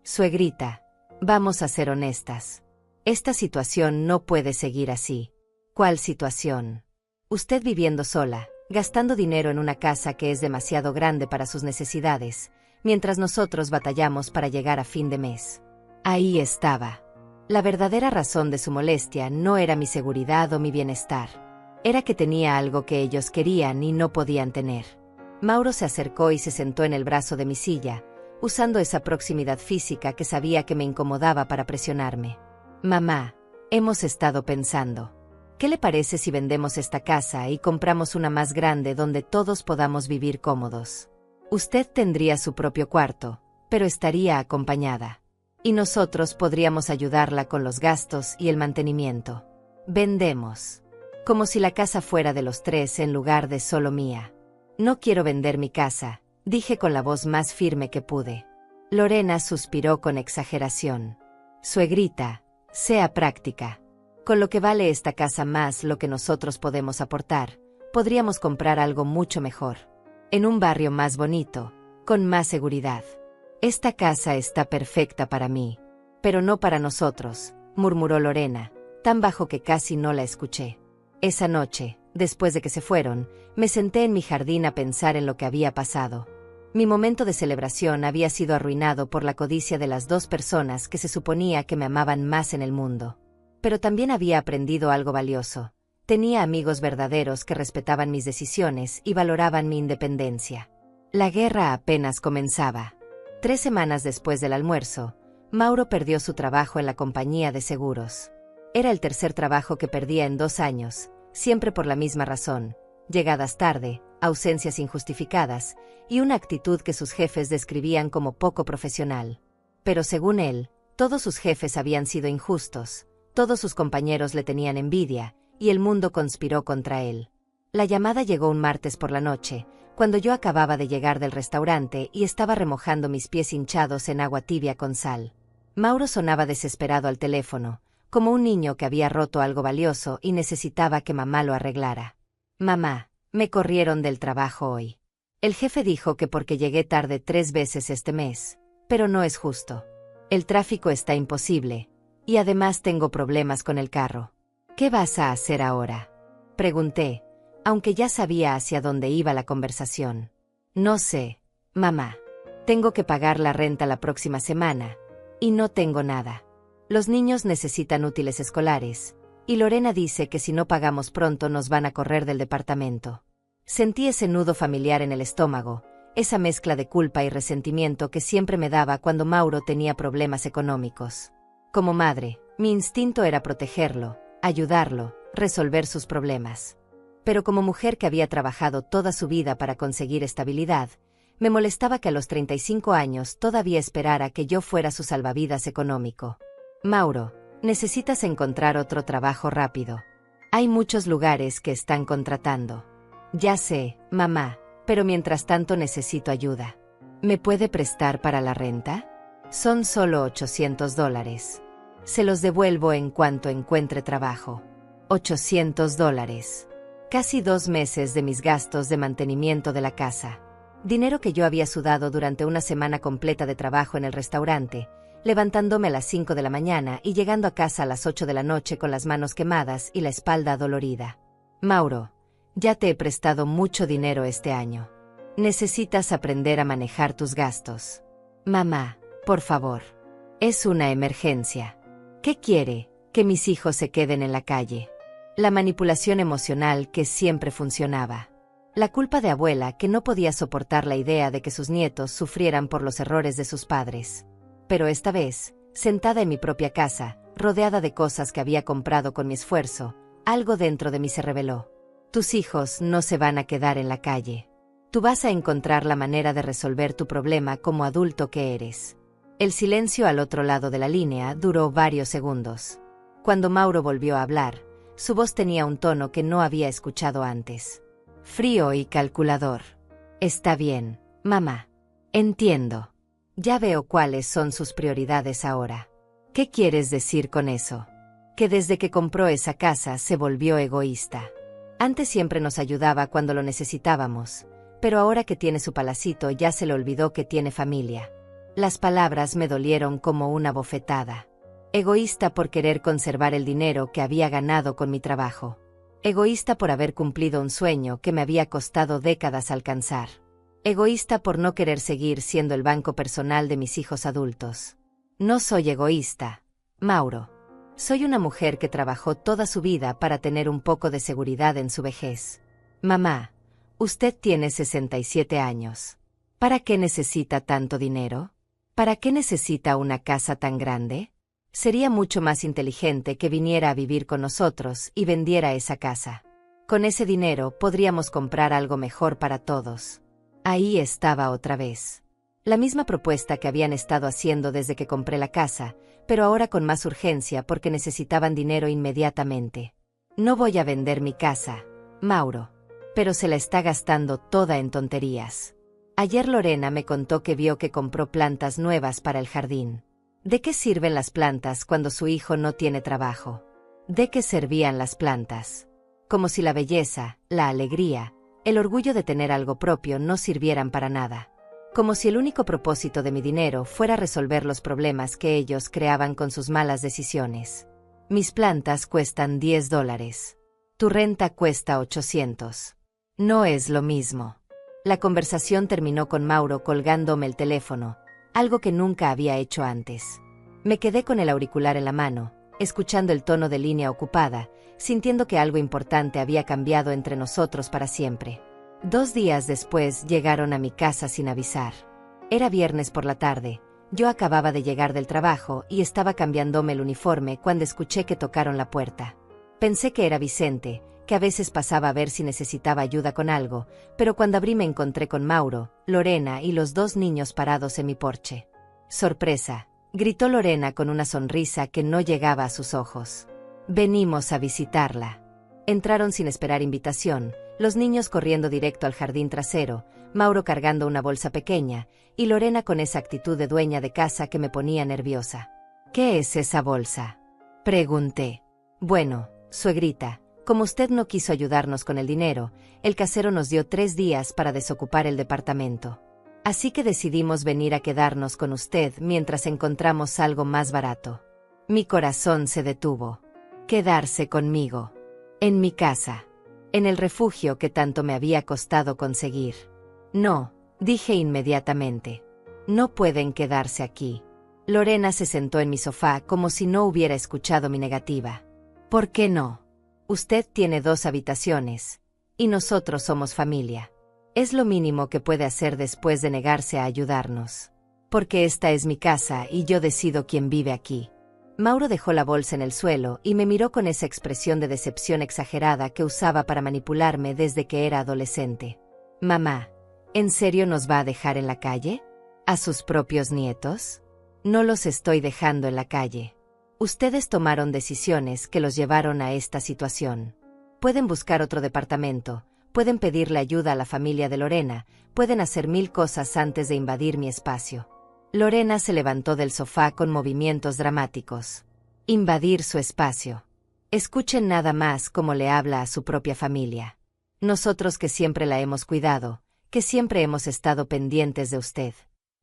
Suegrita, vamos a ser honestas. Esta situación no puede seguir así. ¿Cuál situación? Usted viviendo sola, gastando dinero en una casa que es demasiado grande para sus necesidades, mientras nosotros batallamos para llegar a fin de mes. Ahí estaba. La verdadera razón de su molestia no era mi seguridad o mi bienestar. Era que tenía algo que ellos querían y no podían tener. Mauro se acercó y se sentó en el brazo de mi silla, usando esa proximidad física que sabía que me incomodaba para presionarme. Mamá, hemos estado pensando. ¿Qué le parece si vendemos esta casa y compramos una más grande donde todos podamos vivir cómodos? Usted tendría su propio cuarto, pero estaría acompañada. Y nosotros podríamos ayudarla con los gastos y el mantenimiento. Vendemos. Como si la casa fuera de los 3 en lugar de solo mía. No quiero vender mi casa, dije con la voz más firme que pude. Lorena suspiró con exageración. Suegrita, sea práctica. Con lo que vale esta casa más lo que nosotros podemos aportar, podríamos comprar algo mucho mejor. En un barrio más bonito, con más seguridad. Esta casa está perfecta para mí, pero no para nosotros, murmuró Lorena, tan bajo que casi no la escuché. Esa noche, después de que se fueron, me senté en mi jardín a pensar en lo que había pasado. Mi momento de celebración había sido arruinado por la codicia de las dos personas que se suponía que me amaban más en el mundo. Pero también había aprendido algo valioso. Tenía amigos verdaderos que respetaban mis decisiones y valoraban mi independencia. La guerra apenas comenzaba. 3 semanas después del almuerzo, Mauro perdió su trabajo en la compañía de seguros. Era el tercer trabajo que perdía en 2 años, siempre por la misma razón: llegadas tarde, ausencias injustificadas y una actitud que sus jefes describían como poco profesional. Pero según él, todos sus jefes habían sido injustos, todos sus compañeros le tenían envidia, y el mundo conspiró contra él. La llamada llegó un martes por la noche, cuando yo acababa de llegar del restaurante y estaba remojando mis pies hinchados en agua tibia con sal. Mauro sonaba desesperado al teléfono, como un niño que había roto algo valioso y necesitaba que mamá lo arreglara. «Mamá, me corrieron del trabajo hoy. El jefe dijo que porque llegué tarde 3 veces este mes, pero no es justo. El tráfico está imposible, y además tengo problemas con el carro. ¿Qué vas a hacer ahora?», pregunté, aunque ya sabía hacia dónde iba la conversación. «No sé, mamá. Tengo que pagar la renta la próxima semana, y no tengo nada. Los niños necesitan útiles escolares, y Lorena dice que si no pagamos pronto nos van a correr del departamento». Sentí ese nudo familiar en el estómago, esa mezcla de culpa y resentimiento que siempre me daba cuando Mauro tenía problemas económicos. Como madre, mi instinto era protegerlo, ayudarlo, resolver sus problemas. Pero como mujer que había trabajado toda su vida para conseguir estabilidad, me molestaba que a los 35 años todavía esperara que yo fuera su salvavidas económico. «Mauro, necesitas encontrar otro trabajo rápido. Hay muchos lugares que están contratando». «Ya sé, mamá, pero mientras tanto necesito ayuda. ¿Me puede prestar para la renta? Son solo $800. Se los devuelvo en cuanto encuentre trabajo». $800. Casi 2 meses de mis gastos de mantenimiento de la casa. Dinero que yo había sudado durante una semana completa de trabajo en el restaurante, levantándome a las 5 de la mañana y llegando a casa a las 8 de la noche con las manos quemadas y la espalda adolorida. «Mauro, ya te he prestado mucho dinero este año. Necesitas aprender a manejar tus gastos. Mamá, por favor. Es una emergencia. ¿Qué quiere? ¿Que mis hijos se queden en la calle?». La manipulación emocional que siempre funcionaba. La culpa de abuela que no podía soportar la idea de que sus nietos sufrieran por los errores de sus padres. Pero esta vez, sentada en mi propia casa, rodeada de cosas que había comprado con mi esfuerzo, algo dentro de mí se rebeló. «Tus hijos no se van a quedar en la calle. Tú vas a encontrar la manera de resolver tu problema como adulto que eres». El silencio al otro lado de la línea duró varios segundos. Cuando Mauro volvió a hablar, su voz tenía un tono que no había escuchado antes. Frío y calculador. «Está bien, mamá. Entiendo. Ya veo cuáles son sus prioridades ahora. ¿Qué quieres decir con eso? Que desde que compró esa casa se volvió egoísta. Antes siempre nos ayudaba cuando lo necesitábamos, pero ahora que tiene su palacito ya se le olvidó que tiene familia». Las palabras me dolieron como una bofetada. Egoísta por querer conservar el dinero que había ganado con mi trabajo. Egoísta por haber cumplido un sueño que me había costado décadas alcanzar. Egoísta por no querer seguir siendo el banco personal de mis hijos adultos. No soy egoísta, Mauro. Soy una mujer que trabajó toda su vida para tener un poco de seguridad en su vejez. Mamá, usted tiene 67 años. ¿Para qué necesita tanto dinero? ¿Para qué necesita una casa tan grande? Sería mucho más inteligente que viniera a vivir con nosotros y vendiera esa casa. Con ese dinero podríamos comprar algo mejor para todos. Ahí estaba otra vez. La misma propuesta que habían estado haciendo desde que compré la casa, pero ahora con más urgencia porque necesitaban dinero inmediatamente. «No voy a vender mi casa, Mauro. Pero se la está gastando toda en tonterías. Ayer Lorena me contó que vio que compró plantas nuevas para el jardín. ¿De qué sirven las plantas cuando su hijo no tiene trabajo? ¿De qué servían las plantas? Como si la belleza, la alegría, el orgullo de tener algo propio no sirvieran para nada. Como si el único propósito de mi dinero fuera resolver los problemas que ellos creaban con sus malas decisiones. Mis plantas cuestan $10. Tu renta cuesta 800. No es lo mismo. La conversación terminó con Mauro colgándome el teléfono, algo que nunca había hecho antes. Me quedé con el auricular en la mano, escuchando el tono de línea ocupada, sintiendo que algo importante había cambiado entre nosotros para siempre. 2 días después llegaron a mi casa sin avisar. Era viernes por la tarde, yo acababa de llegar del trabajo y estaba cambiándome el uniforme cuando escuché que tocaron la puerta. Pensé que era Vicente, que a veces pasaba a ver si necesitaba ayuda con algo, pero cuando abrí me encontré con Mauro, Lorena y los 2 niños parados en mi porche. ¡Sorpresa!, gritó Lorena con una sonrisa que no llegaba a sus ojos. Venimos a visitarla. Entraron sin esperar invitación, los niños corriendo directo al jardín trasero, Mauro cargando una bolsa pequeña, y Lorena con esa actitud de dueña de casa que me ponía nerviosa. ¿Qué es esa bolsa?, pregunté. Bueno, suegrita, como usted no quiso ayudarnos con el dinero, el casero nos dio 3 días para desocupar el departamento. Así que decidimos venir a quedarnos con usted mientras encontramos algo más barato. Mi corazón se detuvo. Quedarse conmigo. En mi casa. En el refugio que tanto me había costado conseguir. No, dije inmediatamente. No pueden quedarse aquí. Lorena se sentó en mi sofá como si no hubiera escuchado mi negativa. ¿Por qué no? Usted tiene 2 habitaciones. Y nosotros somos familia. Es lo mínimo que puede hacer después de negarse a ayudarnos. Porque esta es mi casa y yo decido quién vive aquí. Mauro dejó la bolsa en el suelo y me miró con esa expresión de decepción exagerada que usaba para manipularme desde que era adolescente. Mamá, ¿en serio nos va a dejar en la calle? ¿A sus propios nietos? No los estoy dejando en la calle. Ustedes tomaron decisiones que los llevaron a esta situación. Pueden buscar otro departamento, pueden pedirle ayuda a la familia de Lorena, pueden hacer 1000 cosas antes de invadir mi espacio. Lorena se levantó del sofá con movimientos dramáticos. Invadir su espacio. Escuchen nada más cómo le habla a su propia familia. Nosotros que siempre la hemos cuidado, que siempre hemos estado pendientes de usted.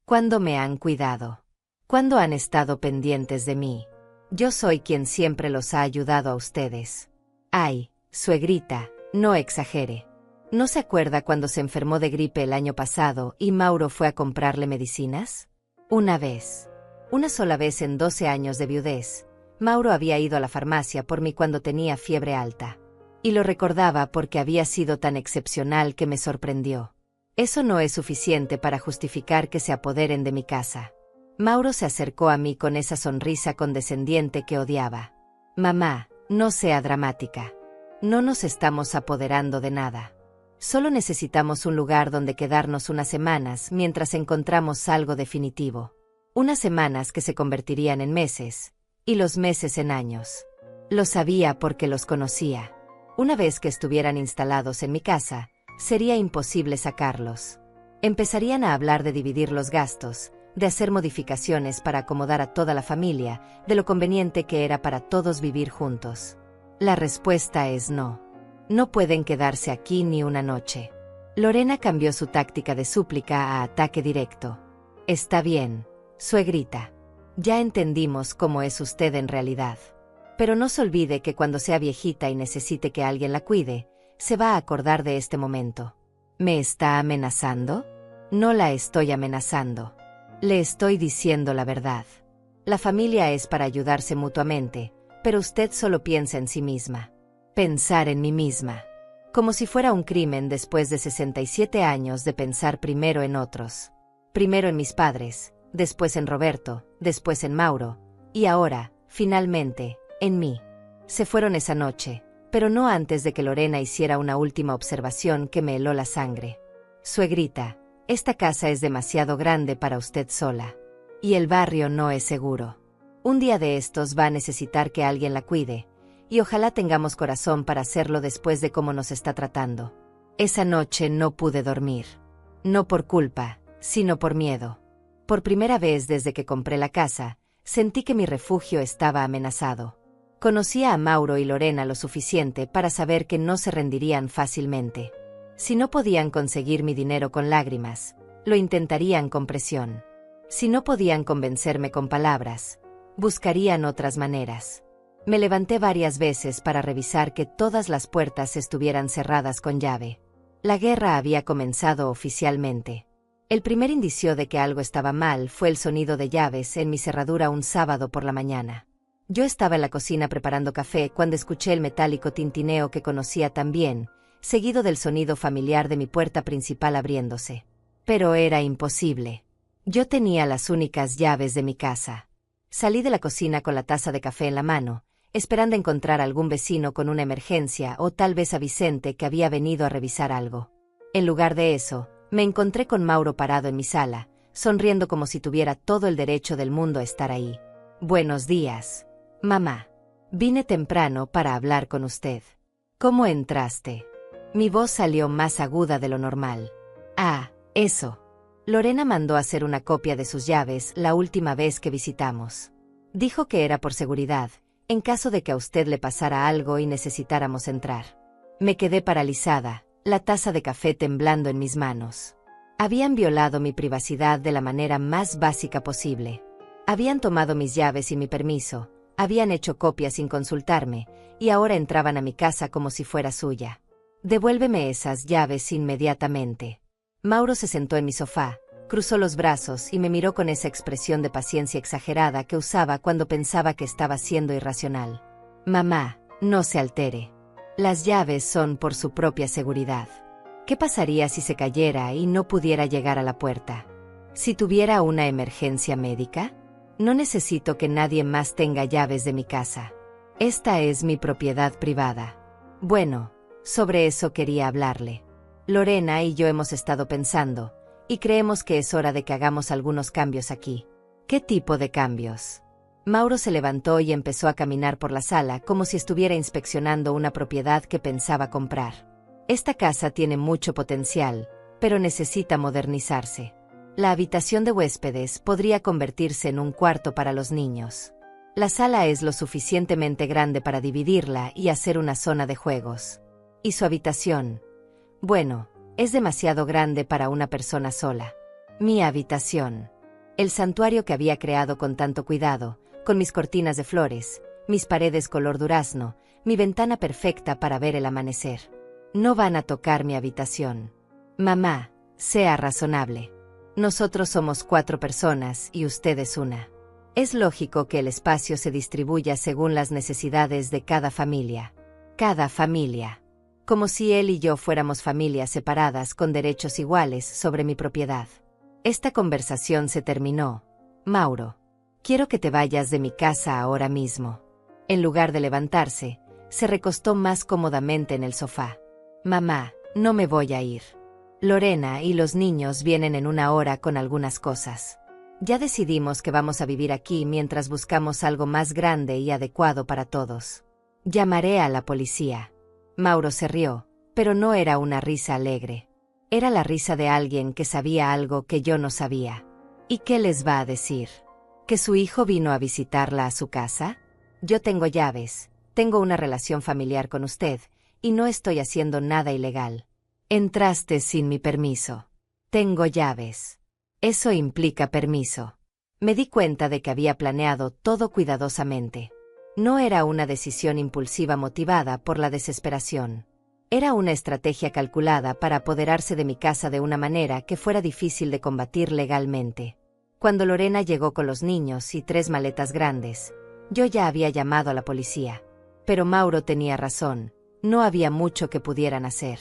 ¿Cuándo me han cuidado? ¿Cuándo han estado pendientes de mí? Yo soy quien siempre los ha ayudado a ustedes. Ay, suegrita, no exagere. ¿No se acuerda cuando se enfermó de gripe el año pasado y Mauro fue a comprarle medicinas? Una vez. Una sola vez en 12 años de viudez, Mauro había ido a la farmacia por mí cuando tenía fiebre alta. Y lo recordaba porque había sido tan excepcional que me sorprendió. Eso no es suficiente para justificar que se apoderen de mi casa. Mauro se acercó a mí con esa sonrisa condescendiente que odiaba. Mamá, no sea dramática. No nos estamos apoderando de nada. Solo necesitamos un lugar donde quedarnos unas semanas mientras encontramos algo definitivo. Unas semanas que se convertirían en meses, y los meses en años. Lo sabía porque los conocía. Una vez que estuvieran instalados en mi casa, sería imposible sacarlos. Empezarían a hablar de dividir los gastos, de hacer modificaciones para acomodar a toda la familia, de lo conveniente que era para todos vivir juntos. La respuesta es no. No pueden quedarse aquí ni una noche. Lorena cambió su táctica de súplica a ataque directo. Está bien, suegrita. Ya entendimos cómo es usted en realidad. Pero no se olvide que cuando sea viejita y necesite que alguien la cuide, se va a acordar de este momento. ¿Me está amenazando? No la estoy amenazando. Le estoy diciendo la verdad. La familia es para ayudarse mutuamente, pero usted solo piensa en sí misma. Pensar en mí misma. Como si fuera un crimen después de 67 años de pensar primero en otros. Primero en mis padres, después en Roberto, después en Mauro, y ahora, finalmente, en mí. Se fueron esa noche, pero no antes de que Lorena hiciera una última observación que me heló la sangre. Suegrita, esta casa es demasiado grande para usted sola. Y el barrio no es seguro. Un día de estos va a necesitar que alguien la cuide, y ojalá tengamos corazón para hacerlo después de cómo nos está tratando. Esa noche no pude dormir. No por culpa, sino por miedo. Por primera vez desde que compré la casa, sentí que mi refugio estaba amenazado. Conocía a Mauro y Lorena lo suficiente para saber que no se rendirían fácilmente. Si no podían conseguir mi dinero con lágrimas, lo intentarían con presión. Si no podían convencerme con palabras, buscarían otras maneras. Me levanté varias veces para revisar que todas las puertas estuvieran cerradas con llave. La guerra había comenzado oficialmente. El primer indicio de que algo estaba mal fue el sonido de llaves en mi cerradura un sábado por la mañana. Yo estaba en la cocina preparando café cuando escuché el metálico tintineo que conocía tan bien, seguido del sonido familiar de mi puerta principal abriéndose. Pero era imposible. Yo tenía las únicas llaves de mi casa. Salí de la cocina con la taza de café en la mano, esperando encontrar a algún vecino con una emergencia o tal vez a Vicente que había venido a revisar algo. En lugar de eso, me encontré con Mauro parado en mi sala, sonriendo como si tuviera todo el derecho del mundo a estar ahí. Buenos días, mamá. Vine temprano para hablar con usted. ¿Cómo entraste? Mi voz salió más aguda de lo normal. Ah, eso. Lorena mandó hacer una copia de sus llaves la última vez que visitamos. Dijo que era por seguridad, en caso de que a usted le pasara algo y necesitáramos entrar. Me quedé paralizada, la taza de café temblando en mis manos. Habían violado mi privacidad de la manera más básica posible. Habían tomado mis llaves y mi permiso, habían hecho copias sin consultarme, y ahora entraban a mi casa como si fuera suya. Devuélveme esas llaves inmediatamente. Mauro se sentó en mi sofá, cruzó los brazos y me miró con esa expresión de paciencia exagerada que usaba cuando pensaba que estaba siendo irracional. Mamá, no se altere. Las llaves son por su propia seguridad. ¿Qué pasaría si se cayera y no pudiera llegar a la puerta? Si tuviera una emergencia médica, no necesito que nadie más tenga llaves de mi casa. Esta es mi propiedad privada. Bueno, sobre eso quería hablarle. Lorena y yo hemos estado pensando, y creemos que es hora de que hagamos algunos cambios aquí. ¿Qué tipo de cambios? Mauro se levantó y empezó a caminar por la sala como si estuviera inspeccionando una propiedad que pensaba comprar. Esta casa tiene mucho potencial, pero necesita modernizarse. La habitación de huéspedes podría convertirse en un cuarto para los niños. La sala es lo suficientemente grande para dividirla y hacer una zona de juegos. ¿Y su habitación? Bueno, es demasiado grande para una persona sola. Mi habitación. El santuario que había creado con tanto cuidado, con mis cortinas de flores, mis paredes color durazno, mi ventana perfecta para ver el amanecer. No van a tocar mi habitación. Mamá, sea razonable. Nosotros somos 4 personas y usted es una. Es lógico que el espacio se distribuya según las necesidades de cada familia. Cada familia. Como si él y yo fuéramos familias separadas con derechos iguales sobre mi propiedad. Esta conversación se terminó. Mauro, quiero que te vayas de mi casa ahora mismo. En lugar de levantarse, se recostó más cómodamente en el sofá. Mamá, no me voy a ir. Lorena y los niños vienen en una hora con algunas cosas. Ya decidimos que vamos a vivir aquí mientras buscamos algo más grande y adecuado para todos. Llamaré a la policía. Mauro se rió, pero no era una risa alegre. Era la risa de alguien que sabía algo que yo no sabía. ¿Y qué les va a decir? ¿Que su hijo vino a visitarla a su casa? Yo tengo llaves, tengo una relación familiar con usted, y no estoy haciendo nada ilegal. Entraste sin mi permiso. Tengo llaves. Eso implica permiso. Me di cuenta de que había planeado todo cuidadosamente. No era una decisión impulsiva motivada por la desesperación. Era una estrategia calculada para apoderarse de mi casa de una manera que fuera difícil de combatir legalmente. Cuando Lorena llegó con los niños y 3 maletas grandes, yo ya había llamado a la policía. Pero Mauro tenía razón, no había mucho que pudieran hacer.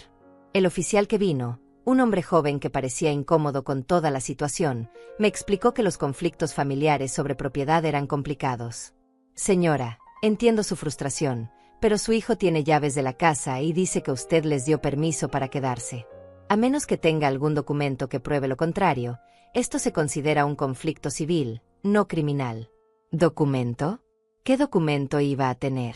El oficial que vino, un hombre joven que parecía incómodo con toda la situación, me explicó que los conflictos familiares sobre propiedad eran complicados. Señora, entiendo su frustración, pero su hijo tiene llaves de la casa y dice que usted les dio permiso para quedarse. A menos que tenga algún documento que pruebe lo contrario, esto se considera un conflicto civil, no criminal. ¿Documento? ¿Qué documento iba a tener?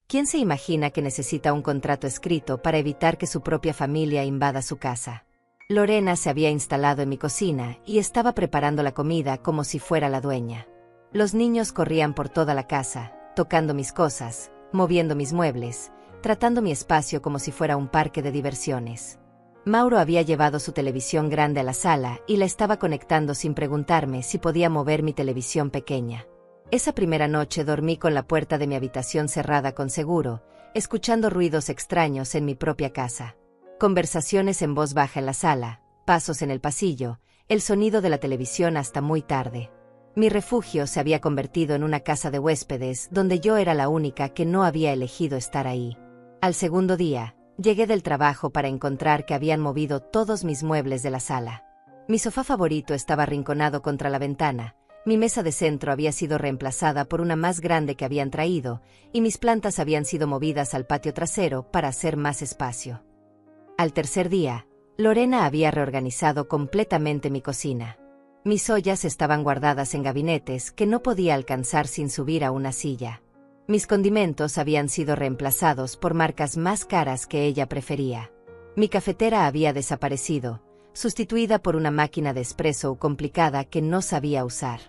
¿Quién se imagina que necesita un contrato escrito para evitar que su propia familia invada su casa? Lorena se había instalado en mi cocina y estaba preparando la comida como si fuera la dueña. Los niños corrían por toda la casa, tocando mis cosas, moviendo mis muebles, tratando mi espacio como si fuera un parque de diversiones. Mauro había llevado su televisión grande a la sala y la estaba conectando sin preguntarme si podía mover mi televisión pequeña. Esa primera noche dormí con la puerta de mi habitación cerrada con seguro, escuchando ruidos extraños en mi propia casa. Conversaciones en voz baja en la sala, pasos en el pasillo, el sonido de la televisión hasta muy tarde. Mi refugio se había convertido en una casa de huéspedes donde yo era la única que no había elegido estar ahí. Al segundo día, llegué del trabajo para encontrar que habían movido todos mis muebles de la sala. Mi sofá favorito estaba arrinconado contra la ventana, mi mesa de centro había sido reemplazada por una más grande que habían traído, y mis plantas habían sido movidas al patio trasero para hacer más espacio. Al tercer día, Lorena había reorganizado completamente mi cocina. Mis ollas estaban guardadas en gabinetes que no podía alcanzar sin subir a una silla. Mis condimentos habían sido reemplazados por marcas más caras que ella prefería. Mi cafetera había desaparecido, sustituida por una máquina de espresso complicada que no sabía usar.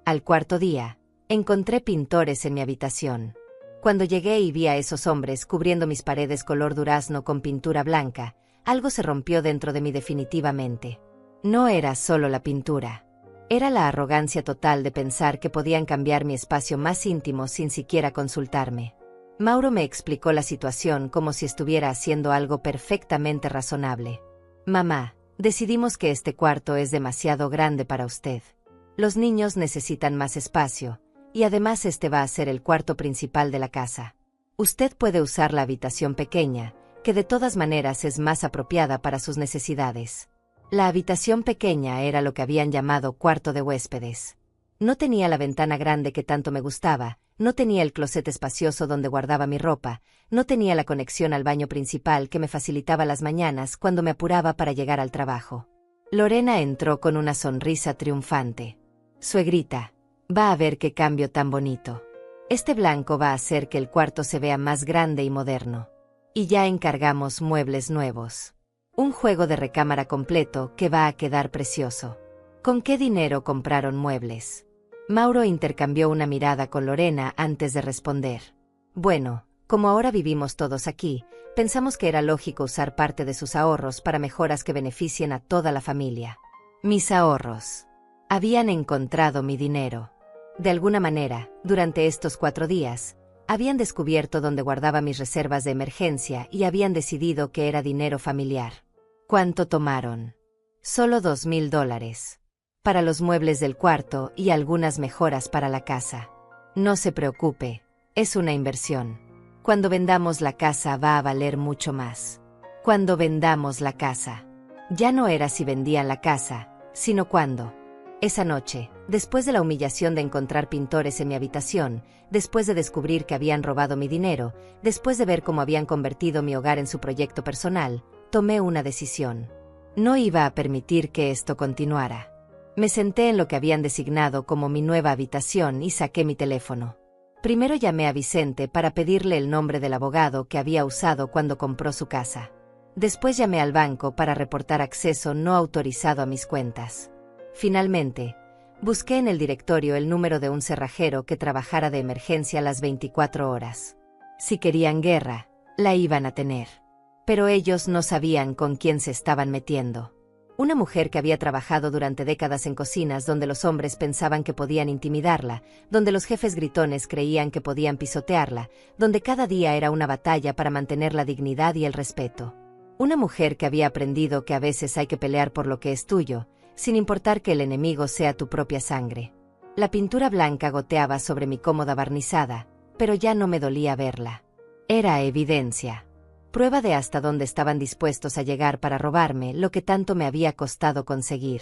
Al cuarto día, encontré pintores en mi habitación. Cuando llegué y vi a esos hombres cubriendo mis paredes color durazno con pintura blanca, algo se rompió dentro de mí definitivamente. No era solo la pintura. Era la arrogancia total de pensar que podían cambiar mi espacio más íntimo sin siquiera consultarme. Mauro me explicó la situación como si estuviera haciendo algo perfectamente razonable. Mamá, decidimos que este cuarto es demasiado grande para usted. Los niños necesitan más espacio, y además este va a ser el cuarto principal de la casa. Usted puede usar la habitación pequeña, que de todas maneras es más apropiada para sus necesidades. La habitación pequeña era lo que habían llamado cuarto de huéspedes. No tenía la ventana grande que tanto me gustaba, no tenía el closet espacioso donde guardaba mi ropa, no tenía la conexión al baño principal que me facilitaba las mañanas cuando me apuraba para llegar al trabajo. Lorena entró con una sonrisa triunfante. Suegrita, va a ver qué cambio tan bonito. Este blanco va a hacer que el cuarto se vea más grande y moderno. Y ya encargamos muebles nuevos. Un juego de recámara completo que va a quedar precioso. ¿Con qué dinero compraron muebles? Mauro intercambió una mirada con Lorena antes de responder. Bueno, como ahora vivimos todos aquí, pensamos que era lógico usar parte de sus ahorros para mejoras que beneficien a toda la familia. Mis ahorros. Habían encontrado mi dinero. De alguna manera, durante estos 4 días, habían descubierto dónde guardaba mis reservas de emergencia y habían decidido que era dinero familiar. ¿Cuánto tomaron? Solo $2,000. Para los muebles del cuarto y algunas mejoras para la casa. No se preocupe, es una inversión. Cuando vendamos la casa va a valer mucho más. Cuando vendamos la casa. Ya no era si vendían la casa, sino cuándo. Esa noche, después de la humillación de encontrar pintores en mi habitación, después de descubrir que habían robado mi dinero, después de ver cómo habían convertido mi hogar en su proyecto personal, tomé una decisión. No iba a permitir que esto continuara. Me senté en lo que habían designado como mi nueva habitación y saqué mi teléfono. Primero llamé a Vicente para pedirle el nombre del abogado que había usado cuando compró su casa. Después llamé al banco para reportar acceso no autorizado a mis cuentas. Finalmente, busqué en el directorio el número de un cerrajero que trabajara de emergencia las 24 horas. Si querían guerra, la iban a tener. Pero ellos no sabían con quién se estaban metiendo. Una mujer que había trabajado durante décadas en cocinas donde los hombres pensaban que podían intimidarla, donde los jefes gritones creían que podían pisotearla, donde cada día era una batalla para mantener la dignidad y el respeto. Una mujer que había aprendido que a veces hay que pelear por lo que es tuyo, sin importar que el enemigo sea tu propia sangre. La pintura blanca goteaba sobre mi cómoda barnizada, pero ya no me dolía verla. Era evidencia. Prueba de hasta dónde estaban dispuestos a llegar para robarme lo que tanto me había costado conseguir.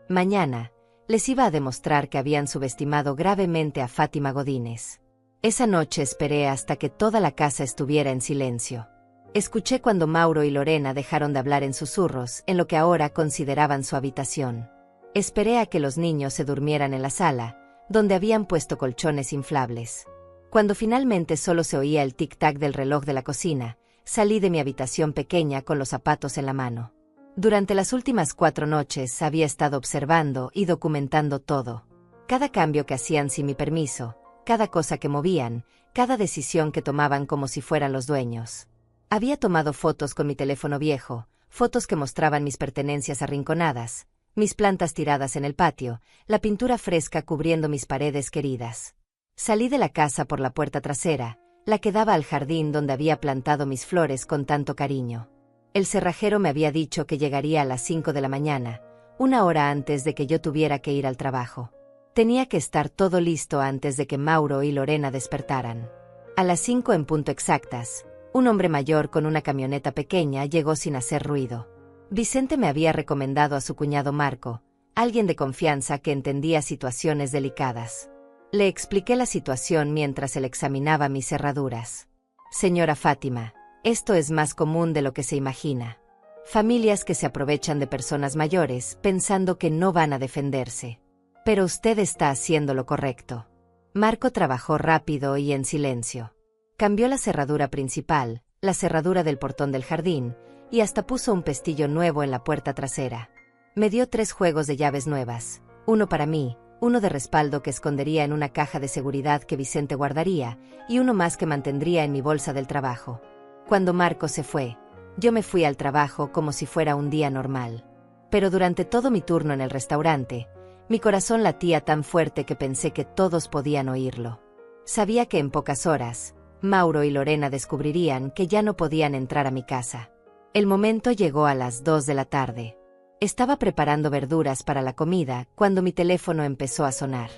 Mañana, les iba a demostrar que habían subestimado gravemente a Fátima Godínez. Esa noche esperé hasta que toda la casa estuviera en silencio. Escuché cuando Mauro y Lorena dejaron de hablar en susurros en lo que ahora consideraban su habitación. Esperé a que los niños se durmieran en la sala, donde habían puesto colchones inflables. Cuando finalmente solo se oía el tic-tac del reloj de la cocina, salí de mi habitación pequeña con los zapatos en la mano. Durante las últimas 4 noches había estado observando y documentando todo. Cada cambio que hacían sin mi permiso, cada cosa que movían, cada decisión que tomaban como si fueran los dueños. Había tomado fotos con mi teléfono viejo, fotos que mostraban mis pertenencias arrinconadas, mis plantas tiradas en el patio, la pintura fresca cubriendo mis paredes queridas. Salí de la casa por la puerta trasera, la que daba al jardín donde había plantado mis flores con tanto cariño. El cerrajero me había dicho que llegaría a las 5 de la mañana, una hora antes de que yo tuviera que ir al trabajo. Tenía que estar todo listo antes de que Mauro y Lorena despertaran. A las 5 en punto exactas, un hombre mayor con una camioneta pequeña llegó sin hacer ruido. Vicente me había recomendado a su cuñado Marco, alguien de confianza que entendía situaciones delicadas. Le expliqué la situación mientras él examinaba mis cerraduras. Señora Fátima, esto es más común de lo que se imagina. Familias que se aprovechan de personas mayores pensando que no van a defenderse. Pero usted está haciendo lo correcto. Marco trabajó rápido y en silencio. Cambió la cerradura principal, la cerradura del portón del jardín, y hasta puso un pestillo nuevo en la puerta trasera. Me dio 3 juegos de llaves nuevas, uno para mí, uno de respaldo que escondería en una caja de seguridad que Vicente guardaría, y uno más que mantendría en mi bolsa del trabajo. Cuando Marco se fue, yo me fui al trabajo como si fuera un día normal. Pero durante todo mi turno en el restaurante, mi corazón latía tan fuerte que pensé que todos podían oírlo. Sabía que en pocas horas, Mauro y Lorena descubrirían que ya no podían entrar a mi casa. El momento llegó a las 2 de la tarde. Estaba preparando verduras para la comida cuando mi teléfono empezó a sonar.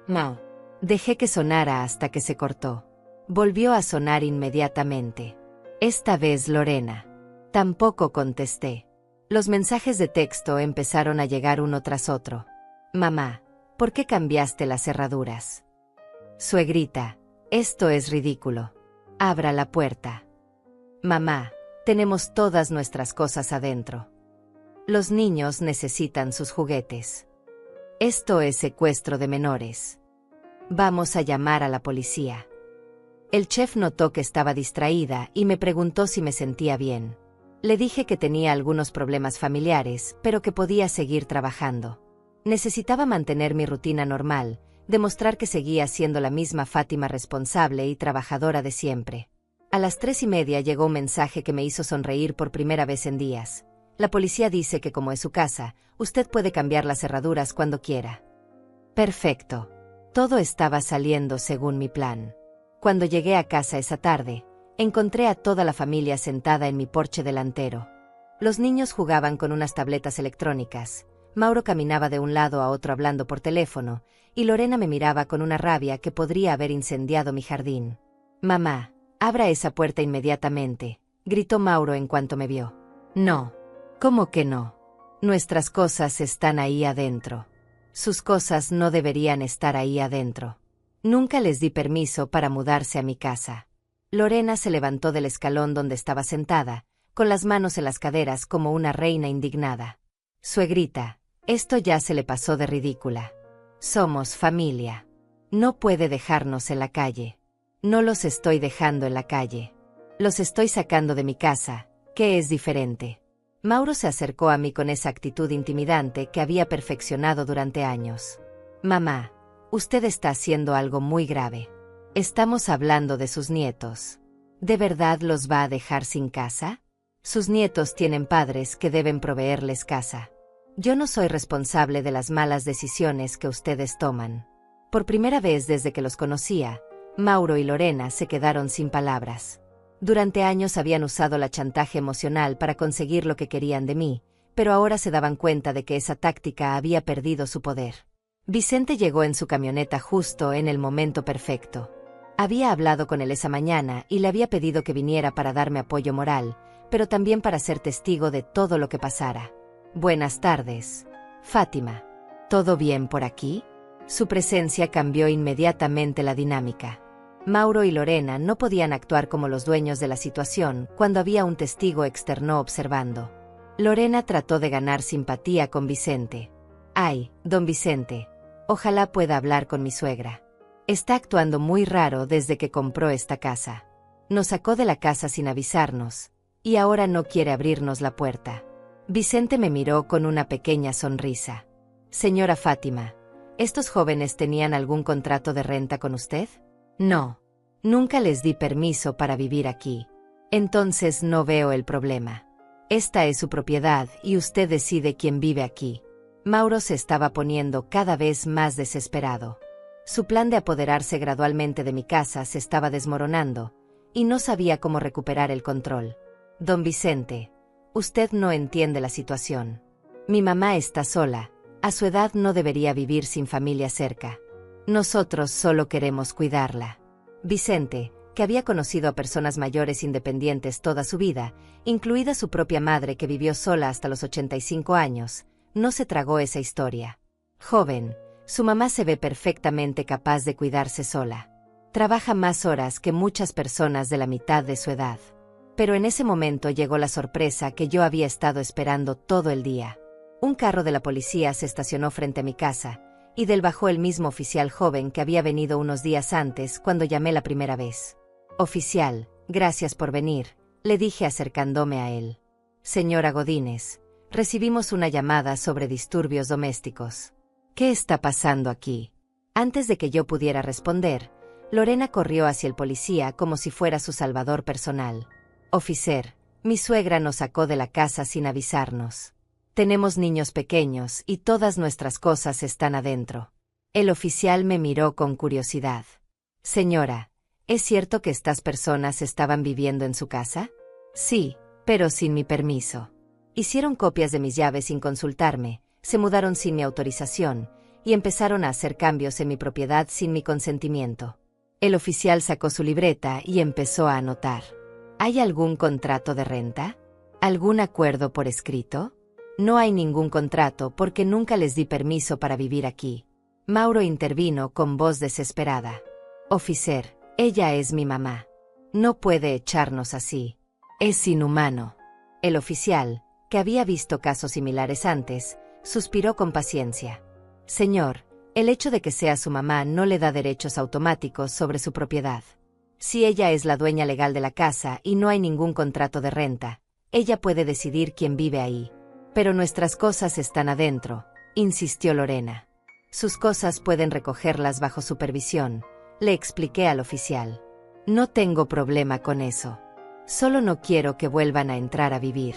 No. Dejé que sonara hasta que se cortó. Volvió a sonar inmediatamente. Esta vez Lorena. Tampoco contesté. Los mensajes de texto empezaron a llegar uno tras otro. Mamá, ¿por qué cambiaste las cerraduras? Suegrita, esto es ridículo. Abra la puerta. Mamá, tenemos todas nuestras cosas adentro. Los niños necesitan sus juguetes. Esto es secuestro de menores. Vamos a llamar a la policía. El chef notó que estaba distraída y me preguntó si me sentía bien. Le dije que tenía algunos problemas familiares, pero que podía seguir trabajando. Necesitaba mantener mi rutina normal, demostrar que seguía siendo la misma Fátima responsable y trabajadora de siempre. A las 3:30 llegó un mensaje que me hizo sonreír por primera vez en días. La policía dice que como es su casa, usted puede cambiar las cerraduras cuando quiera. Perfecto. Todo estaba saliendo según mi plan. Cuando llegué a casa esa tarde, encontré a toda la familia sentada en mi porche delantero. Los niños jugaban con unas tabletas electrónicas. Mauro caminaba de un lado a otro hablando por teléfono, y Lorena me miraba con una rabia que podría haber incendiado mi jardín. Mamá, abra esa puerta inmediatamente, gritó Mauro en cuanto me vio. No. ¿Cómo que no? Nuestras cosas están ahí adentro. Sus cosas no deberían estar ahí adentro. Nunca les di permiso para mudarse a mi casa. Lorena se levantó del escalón donde estaba sentada, con las manos en las caderas como una reina indignada. Suegrita, esto ya se le pasó de ridícula. Somos familia. No puede dejarnos en la calle. No los estoy dejando en la calle. Los estoy sacando de mi casa, que es diferente. Mauro se acercó a mí con esa actitud intimidante que había perfeccionado durante años. Mamá, usted está haciendo algo muy grave. Estamos hablando de sus nietos. ¿De verdad los va a dejar sin casa? Sus nietos tienen padres que deben proveerles casa. Yo no soy responsable de las malas decisiones que ustedes toman. Por primera vez desde que los conocía, Mauro y Lorena se quedaron sin palabras. Durante años habían usado la chantaje emocional para conseguir lo que querían de mí, pero ahora se daban cuenta de que esa táctica había perdido su poder. Vicente llegó en su camioneta justo en el momento perfecto. Había hablado con él esa mañana y le había pedido que viniera para darme apoyo moral, pero también para ser testigo de todo lo que pasara. Buenas tardes, Fátima. ¿Todo bien por aquí? Su presencia cambió inmediatamente la dinámica. Mauro y Lorena no podían actuar como los dueños de la situación cuando había un testigo externo observando. Lorena trató de ganar simpatía con Vicente. Ay, don Vicente, ojalá pueda hablar con mi suegra. Está actuando muy raro desde que compró esta casa. Nos sacó de la casa sin avisarnos, y ahora no quiere abrirnos la puerta. Vicente me miró con una pequeña sonrisa. Señora Fátima, ¿estos jóvenes tenían algún contrato de renta con usted? No. Nunca les di permiso para vivir aquí. Entonces no veo el problema. Esta es su propiedad y usted decide quién vive aquí. Mauro se estaba poniendo cada vez más desesperado. Su plan de apoderarse gradualmente de mi casa se estaba desmoronando, y no sabía cómo recuperar el control. Don Vicente, Usted no entiende la situación. Mi mamá está sola. A su edad no debería vivir sin familia cerca. Nosotros solo queremos cuidarla. Vicente, que había conocido a personas mayores independientes toda su vida, incluida su propia madre que vivió sola hasta los 85 años, no se tragó esa historia. Joven, su mamá se ve perfectamente capaz de cuidarse sola. Trabaja más horas que muchas personas de la mitad de su edad. Pero en ese momento llegó la sorpresa que yo había estado esperando todo el día. Un carro de la policía se estacionó frente a mi casa, y del bajó el mismo oficial joven que había venido unos días antes cuando llamé la primera vez. Oficial, gracias por venir, le dije acercándome a él. Señora Godínez, recibimos una llamada sobre disturbios domésticos. ¿Qué está pasando aquí? Antes de que yo pudiera responder, Lorena corrió hacia el policía como si fuera su salvador personal. Oficial, mi suegra nos sacó de la casa sin avisarnos. Tenemos niños pequeños y todas nuestras cosas están adentro. El oficial me miró con curiosidad. Señora, ¿es cierto que estas personas estaban viviendo en su casa? Sí, pero sin mi permiso. Hicieron copias de mis llaves sin consultarme, se mudaron sin mi autorización, y empezaron a hacer cambios en mi propiedad sin mi consentimiento. El oficial sacó su libreta y empezó a anotar. ¿Hay algún contrato de renta? ¿Algún acuerdo por escrito? No hay ningún contrato porque nunca les di permiso para vivir aquí. Mauro intervino con voz desesperada. Oficial, ella es mi mamá. No puede echarnos así. Es inhumano. El oficial, que había visto casos similares antes, suspiró con paciencia. Señor, el hecho de que sea su mamá no le da derechos automáticos sobre su propiedad. Si ella es la dueña legal de la casa y no hay ningún contrato de renta, ella puede decidir quién vive ahí. Pero nuestras cosas están adentro, insistió Lorena. Sus cosas pueden recogerlas bajo supervisión, le expliqué al oficial. No tengo problema con eso. Solo no quiero que vuelvan a entrar a vivir.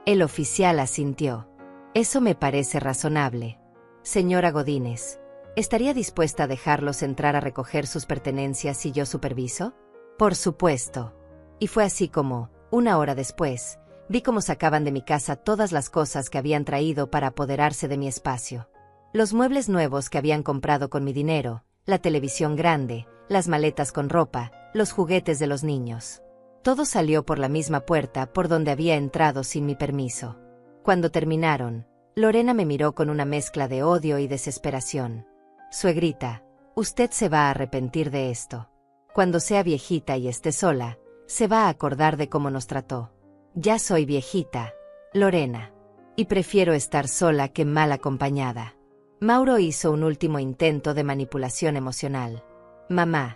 El oficial asintió. Eso me parece razonable. Señora Godínez, ¿estaría dispuesta a dejarlos entrar a recoger sus pertenencias si yo superviso? Por supuesto. Y fue así como, una hora después, vi cómo sacaban de mi casa todas las cosas que habían traído para apoderarse de mi espacio. Los muebles nuevos que habían comprado con mi dinero, la televisión grande, las maletas con ropa, los juguetes de los niños. Todo salió por la misma puerta por donde había entrado sin mi permiso. Cuando terminaron, Lorena me miró con una mezcla de odio y desesperación. Suegrita, usted se va a arrepentir de esto. Cuando sea viejita y esté sola, se va a acordar de cómo nos trató. Ya soy viejita, Lorena, y prefiero estar sola que mal acompañada. Mauro hizo un último intento de manipulación emocional. Mamá,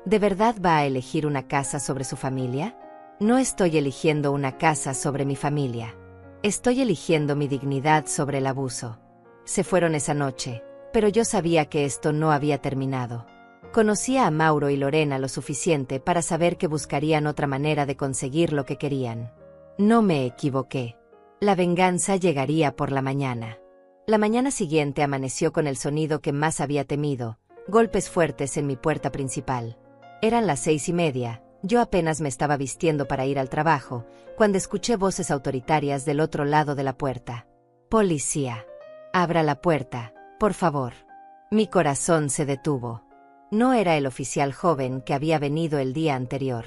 ¿de verdad va a elegir una casa sobre su familia? No estoy eligiendo una casa sobre mi familia. Estoy eligiendo mi dignidad sobre el abuso. Se fueron esa noche, pero yo sabía que esto no había terminado. Conocía a Mauro y Lorena lo suficiente para saber que buscarían otra manera de conseguir lo que querían. No me equivoqué. La venganza llegaría por la mañana. La mañana siguiente amaneció con el sonido que más había temido, golpes fuertes en mi puerta principal. Eran las 6:30, yo apenas me estaba vistiendo para ir al trabajo, cuando escuché voces autoritarias del otro lado de la puerta. Policía. Abra la puerta, por favor. Mi corazón se detuvo. No era el oficial joven que había venido el día anterior.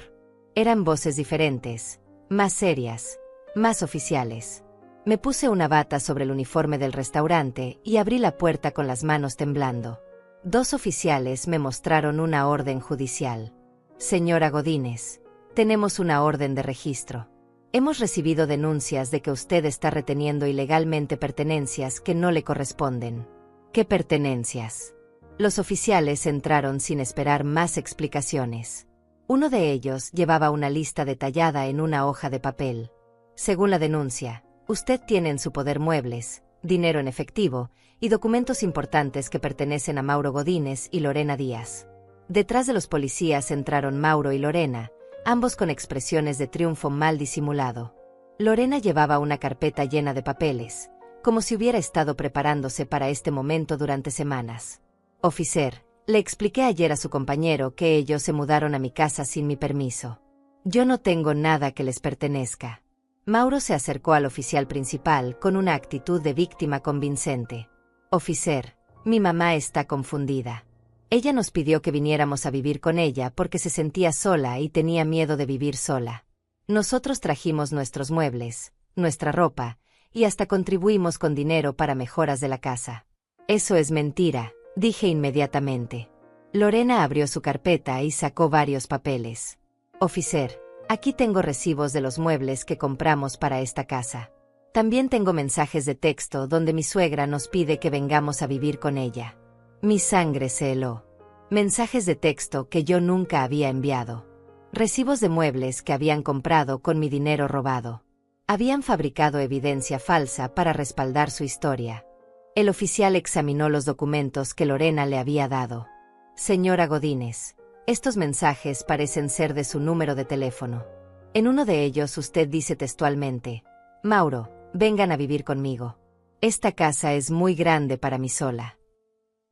Eran voces diferentes, más serias, más oficiales. Me puse una bata sobre el uniforme del restaurante y abrí la puerta con las manos temblando. 2 oficiales me mostraron una orden judicial. Señora Godínez, tenemos una orden de registro. Hemos recibido denuncias de que usted está reteniendo ilegalmente pertenencias que no le corresponden. ¿Qué pertenencias? Los oficiales entraron sin esperar más explicaciones. Uno de ellos llevaba una lista detallada en una hoja de papel. Según la denuncia, usted tiene en su poder muebles, dinero en efectivo y documentos importantes que pertenecen a Mauro Godínez y Lorena Díaz. Detrás de los policías entraron Mauro y Lorena, ambos con expresiones de triunfo mal disimulado. Lorena llevaba una carpeta llena de papeles, como si hubiera estado preparándose para este momento durante semanas. Oficial, le expliqué ayer a su compañero que ellos se mudaron a mi casa sin mi permiso. Yo no tengo nada que les pertenezca. Mauro se acercó al oficial principal con una actitud de víctima convincente. Oficial, mi mamá está confundida. Ella nos pidió que viniéramos a vivir con ella porque se sentía sola y tenía miedo de vivir sola. Nosotros trajimos nuestros muebles, nuestra ropa, y hasta contribuimos con dinero para mejoras de la casa. Eso es mentira, dije inmediatamente. Lorena abrió su carpeta y sacó varios papeles. Oficial, aquí tengo recibos de los muebles que compramos para esta casa. También tengo mensajes de texto donde mi suegra nos pide que vengamos a vivir con ella. Mi sangre se heló. Mensajes de texto que yo nunca había enviado. Recibos de muebles que habían comprado con mi dinero robado. Habían fabricado evidencia falsa para respaldar su historia. El oficial examinó los documentos que Lorena le había dado. Señora Godínez, estos mensajes parecen ser de su número de teléfono. En uno de ellos usted dice textualmente: Mauro, vengan a vivir conmigo. Esta casa es muy grande para mí sola.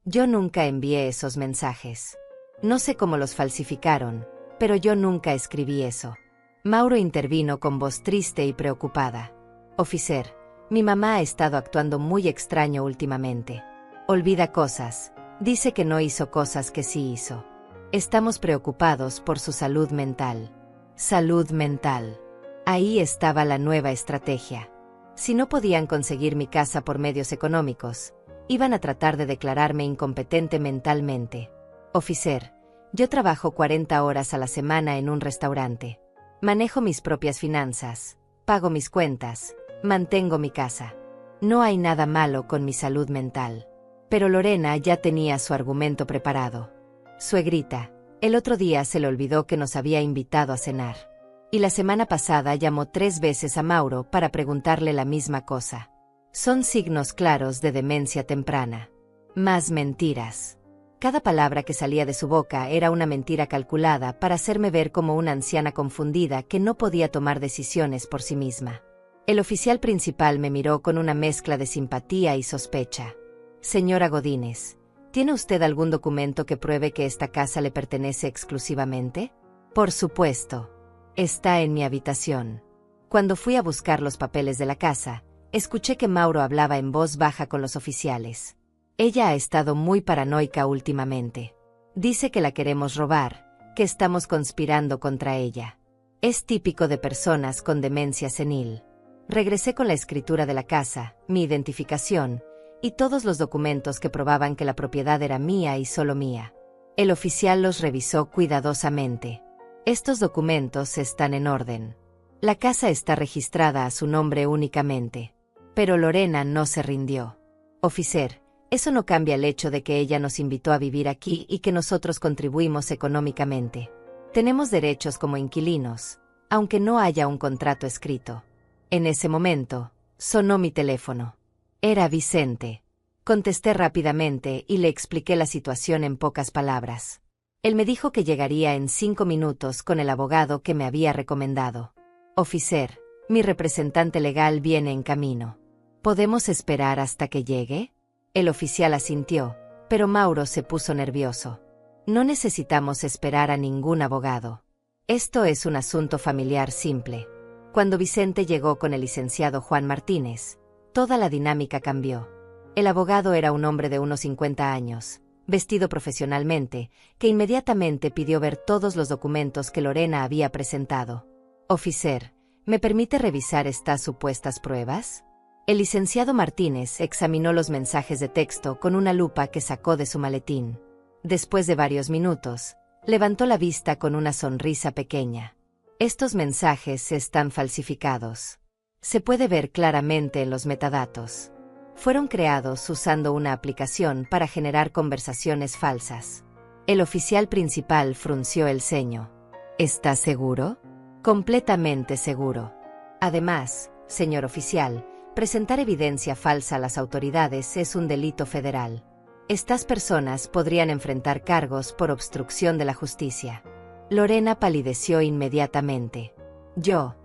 Yo nunca envié esos mensajes. No sé cómo los falsificaron, pero yo nunca escribí eso. Mauro intervino con voz triste y preocupada. Oficial, mi mamá ha estado actuando muy extraño últimamente. Olvida cosas, dice que no hizo cosas que sí hizo. Estamos preocupados por su salud mental. Salud mental. Ahí estaba la nueva estrategia. Si no podían conseguir mi casa por medios económicos, iban a tratar de declararme incompetente mentalmente. Oficial, yo trabajo 40 horas a la semana en un restaurante. Manejo mis propias finanzas, pago mis cuentas, mantengo mi casa. No hay nada malo con mi salud mental. Pero Lorena ya tenía su argumento preparado. Suegrita, el otro día se le olvidó que nos había invitado a cenar. Y la semana pasada llamó 3 veces a Mauro para preguntarle la misma cosa. Son signos claros de demencia temprana. Más mentiras. Cada palabra que salía de su boca era una mentira calculada para hacerme ver como una anciana confundida que no podía tomar decisiones por sí misma. El oficial principal me miró con una mezcla de simpatía y sospecha. Señora Godínez, ¿tiene usted algún documento que pruebe que esta casa le pertenece exclusivamente? Por supuesto. Está en mi habitación. Cuando fui a buscar los papeles de la casa, escuché que Mauro hablaba en voz baja con los oficiales. Ella ha estado muy paranoica últimamente. Dice que la queremos robar, que estamos conspirando contra ella. Es típico de personas con demencia senil. Regresé con la escritura de la casa, mi identificación, y todos los documentos que probaban que la propiedad era mía y solo mía. El oficial los revisó cuidadosamente. Estos documentos están en orden. La casa está registrada a su nombre únicamente. Pero Lorena no se rindió. Oficial, eso no cambia el hecho de que ella nos invitó a vivir aquí y que nosotros contribuimos económicamente. Tenemos derechos como inquilinos, aunque no haya un contrato escrito. En ese momento, sonó mi teléfono. Era Vicente. Contesté rápidamente y le expliqué la situación en pocas palabras. Él me dijo que llegaría en 5 minutos con el abogado que me había recomendado. Oficial, mi representante legal viene en camino. ¿Podemos esperar hasta que llegue? El oficial asintió, pero Mauro se puso nervioso. No necesitamos esperar a ningún abogado. Esto es un asunto familiar simple. Cuando Vicente llegó con el licenciado Juan Martínez, toda la dinámica cambió. El abogado era un hombre de unos 50 años, vestido profesionalmente, que inmediatamente pidió ver todos los documentos que Lorena había presentado. Oficial, ¿me permite revisar estas supuestas pruebas? El licenciado Martínez examinó los mensajes de texto con una lupa que sacó de su maletín. Después de varios minutos, levantó la vista con una sonrisa pequeña. Estos mensajes están falsificados. Se puede ver claramente en los metadatos. Fueron creados usando una aplicación para generar conversaciones falsas. El oficial principal frunció el ceño. ¿Está seguro? Completamente seguro. Además, señor oficial, presentar evidencia falsa a las autoridades es un delito federal. Estas personas podrían enfrentar cargos por obstrucción de la justicia. Lorena palideció inmediatamente. Yo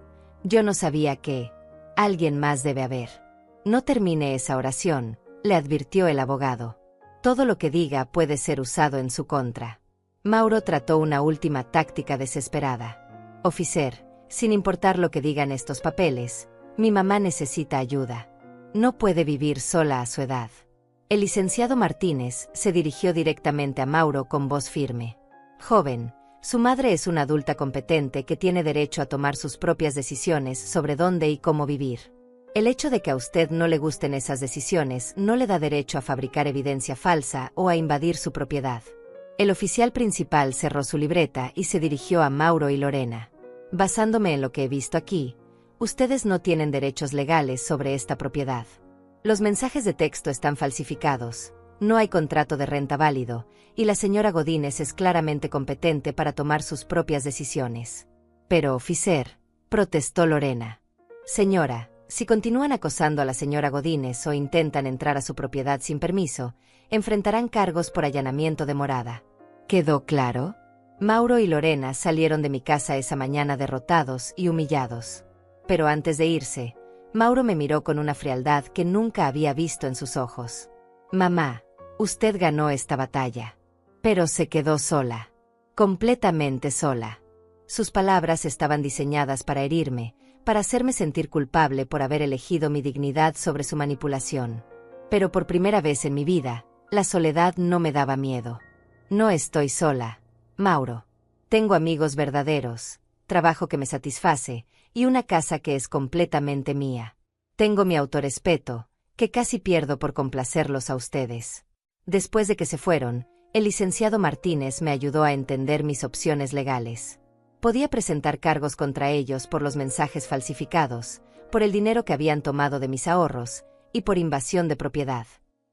no sabía que alguien más debe haber. No termine esa oración, le advirtió el abogado. Todo lo que diga puede ser usado en su contra. Mauro trató una última táctica desesperada. Oficial, Sin importar lo que digan estos papeles, mi mamá necesita ayuda. No puede vivir sola a su edad. El licenciado Martínez se dirigió directamente a Mauro con voz firme. Joven, su madre es una adulta competente que tiene derecho a tomar sus propias decisiones sobre dónde y cómo vivir. El hecho de que a usted no le gusten esas decisiones no le da derecho a fabricar evidencia falsa o a invadir su propiedad. El oficial principal cerró su libreta y se dirigió a Mauro y Lorena. Basándome en lo que he visto aquí, ustedes no tienen derechos legales sobre esta propiedad. Los mensajes de texto están falsificados, no hay contrato de renta válido, y la señora Godínez es claramente competente para tomar sus propias decisiones. Pero, oficial, protestó Lorena. Señora, si continúan acosando a la señora Godínez o intentan entrar a su propiedad sin permiso, enfrentarán cargos por allanamiento de morada. ¿Quedó claro? Mauro y Lorena salieron de mi casa esa mañana derrotados y humillados. Pero antes de irse, Mauro me miró con una frialdad que nunca había visto en sus ojos. Mamá, usted ganó esta batalla. Pero se quedó sola. Completamente sola. Sus palabras estaban diseñadas para herirme, para hacerme sentir culpable por haber elegido mi dignidad sobre su manipulación. Pero por primera vez en mi vida, la soledad no me daba miedo. No estoy sola, Mauro. Tengo amigos verdaderos, trabajo que me satisface, y una casa que es completamente mía. Tengo mi autorrespeto, que casi pierdo por complacerlos a ustedes. Después de que se fueron, el licenciado Martínez me ayudó a entender mis opciones legales. Podía presentar cargos contra ellos por los mensajes falsificados, por el dinero que habían tomado de mis ahorros, y por invasión de propiedad.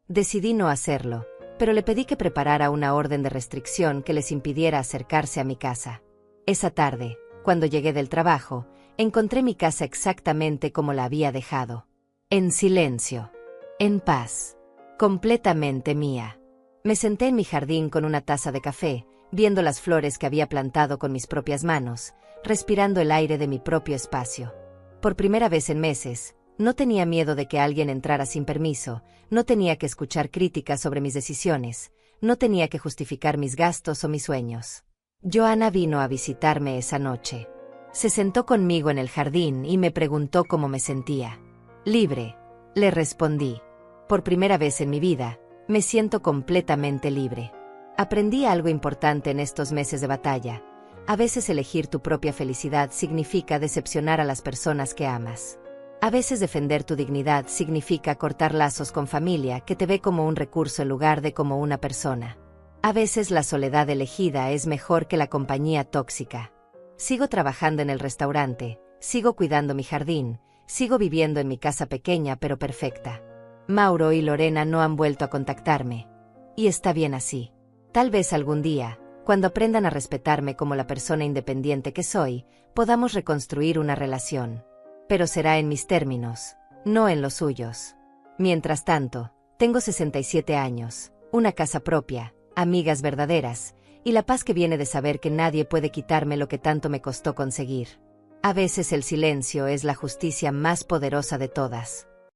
Decidí no hacerlo, pero le pedí que preparara una orden de restricción que les impidiera acercarse a mi casa. Esa tarde, cuando llegué del trabajo, encontré mi casa exactamente como la había dejado. En silencio. En paz. Completamente mía. Me senté en mi jardín con una taza de café, viendo las flores que había plantado con mis propias manos, respirando el aire de mi propio espacio. Por primera vez en meses, no tenía miedo de que alguien entrara sin permiso, no tenía que escuchar críticas sobre mis decisiones, no tenía que justificar mis gastos o mis sueños. Joana vino a visitarme esa noche. Se sentó conmigo en el jardín y me preguntó cómo me sentía. Libre, le respondí. Por primera vez en mi vida, me siento completamente libre. Aprendí algo importante en estos meses de batalla. A veces elegir tu propia felicidad significa decepcionar a las personas que amas. A veces defender tu dignidad significa cortar lazos con familia que te ve como un recurso en lugar de como una persona. A veces la soledad elegida es mejor que la compañía tóxica. Sigo trabajando en el restaurante, sigo cuidando mi jardín, sigo viviendo en mi casa pequeña pero perfecta. Mauro y Lorena no han vuelto a contactarme. Y está bien así. Tal vez algún día, cuando aprendan a respetarme como la persona independiente que soy, podamos reconstruir una relación. Pero será en mis términos, no en los suyos. Mientras tanto, tengo 67 años, una casa propia, amigas verdaderas, y la paz que viene de saber que nadie puede quitarme lo que tanto me costó conseguir. A veces el silencio es la justicia más poderosa de todas.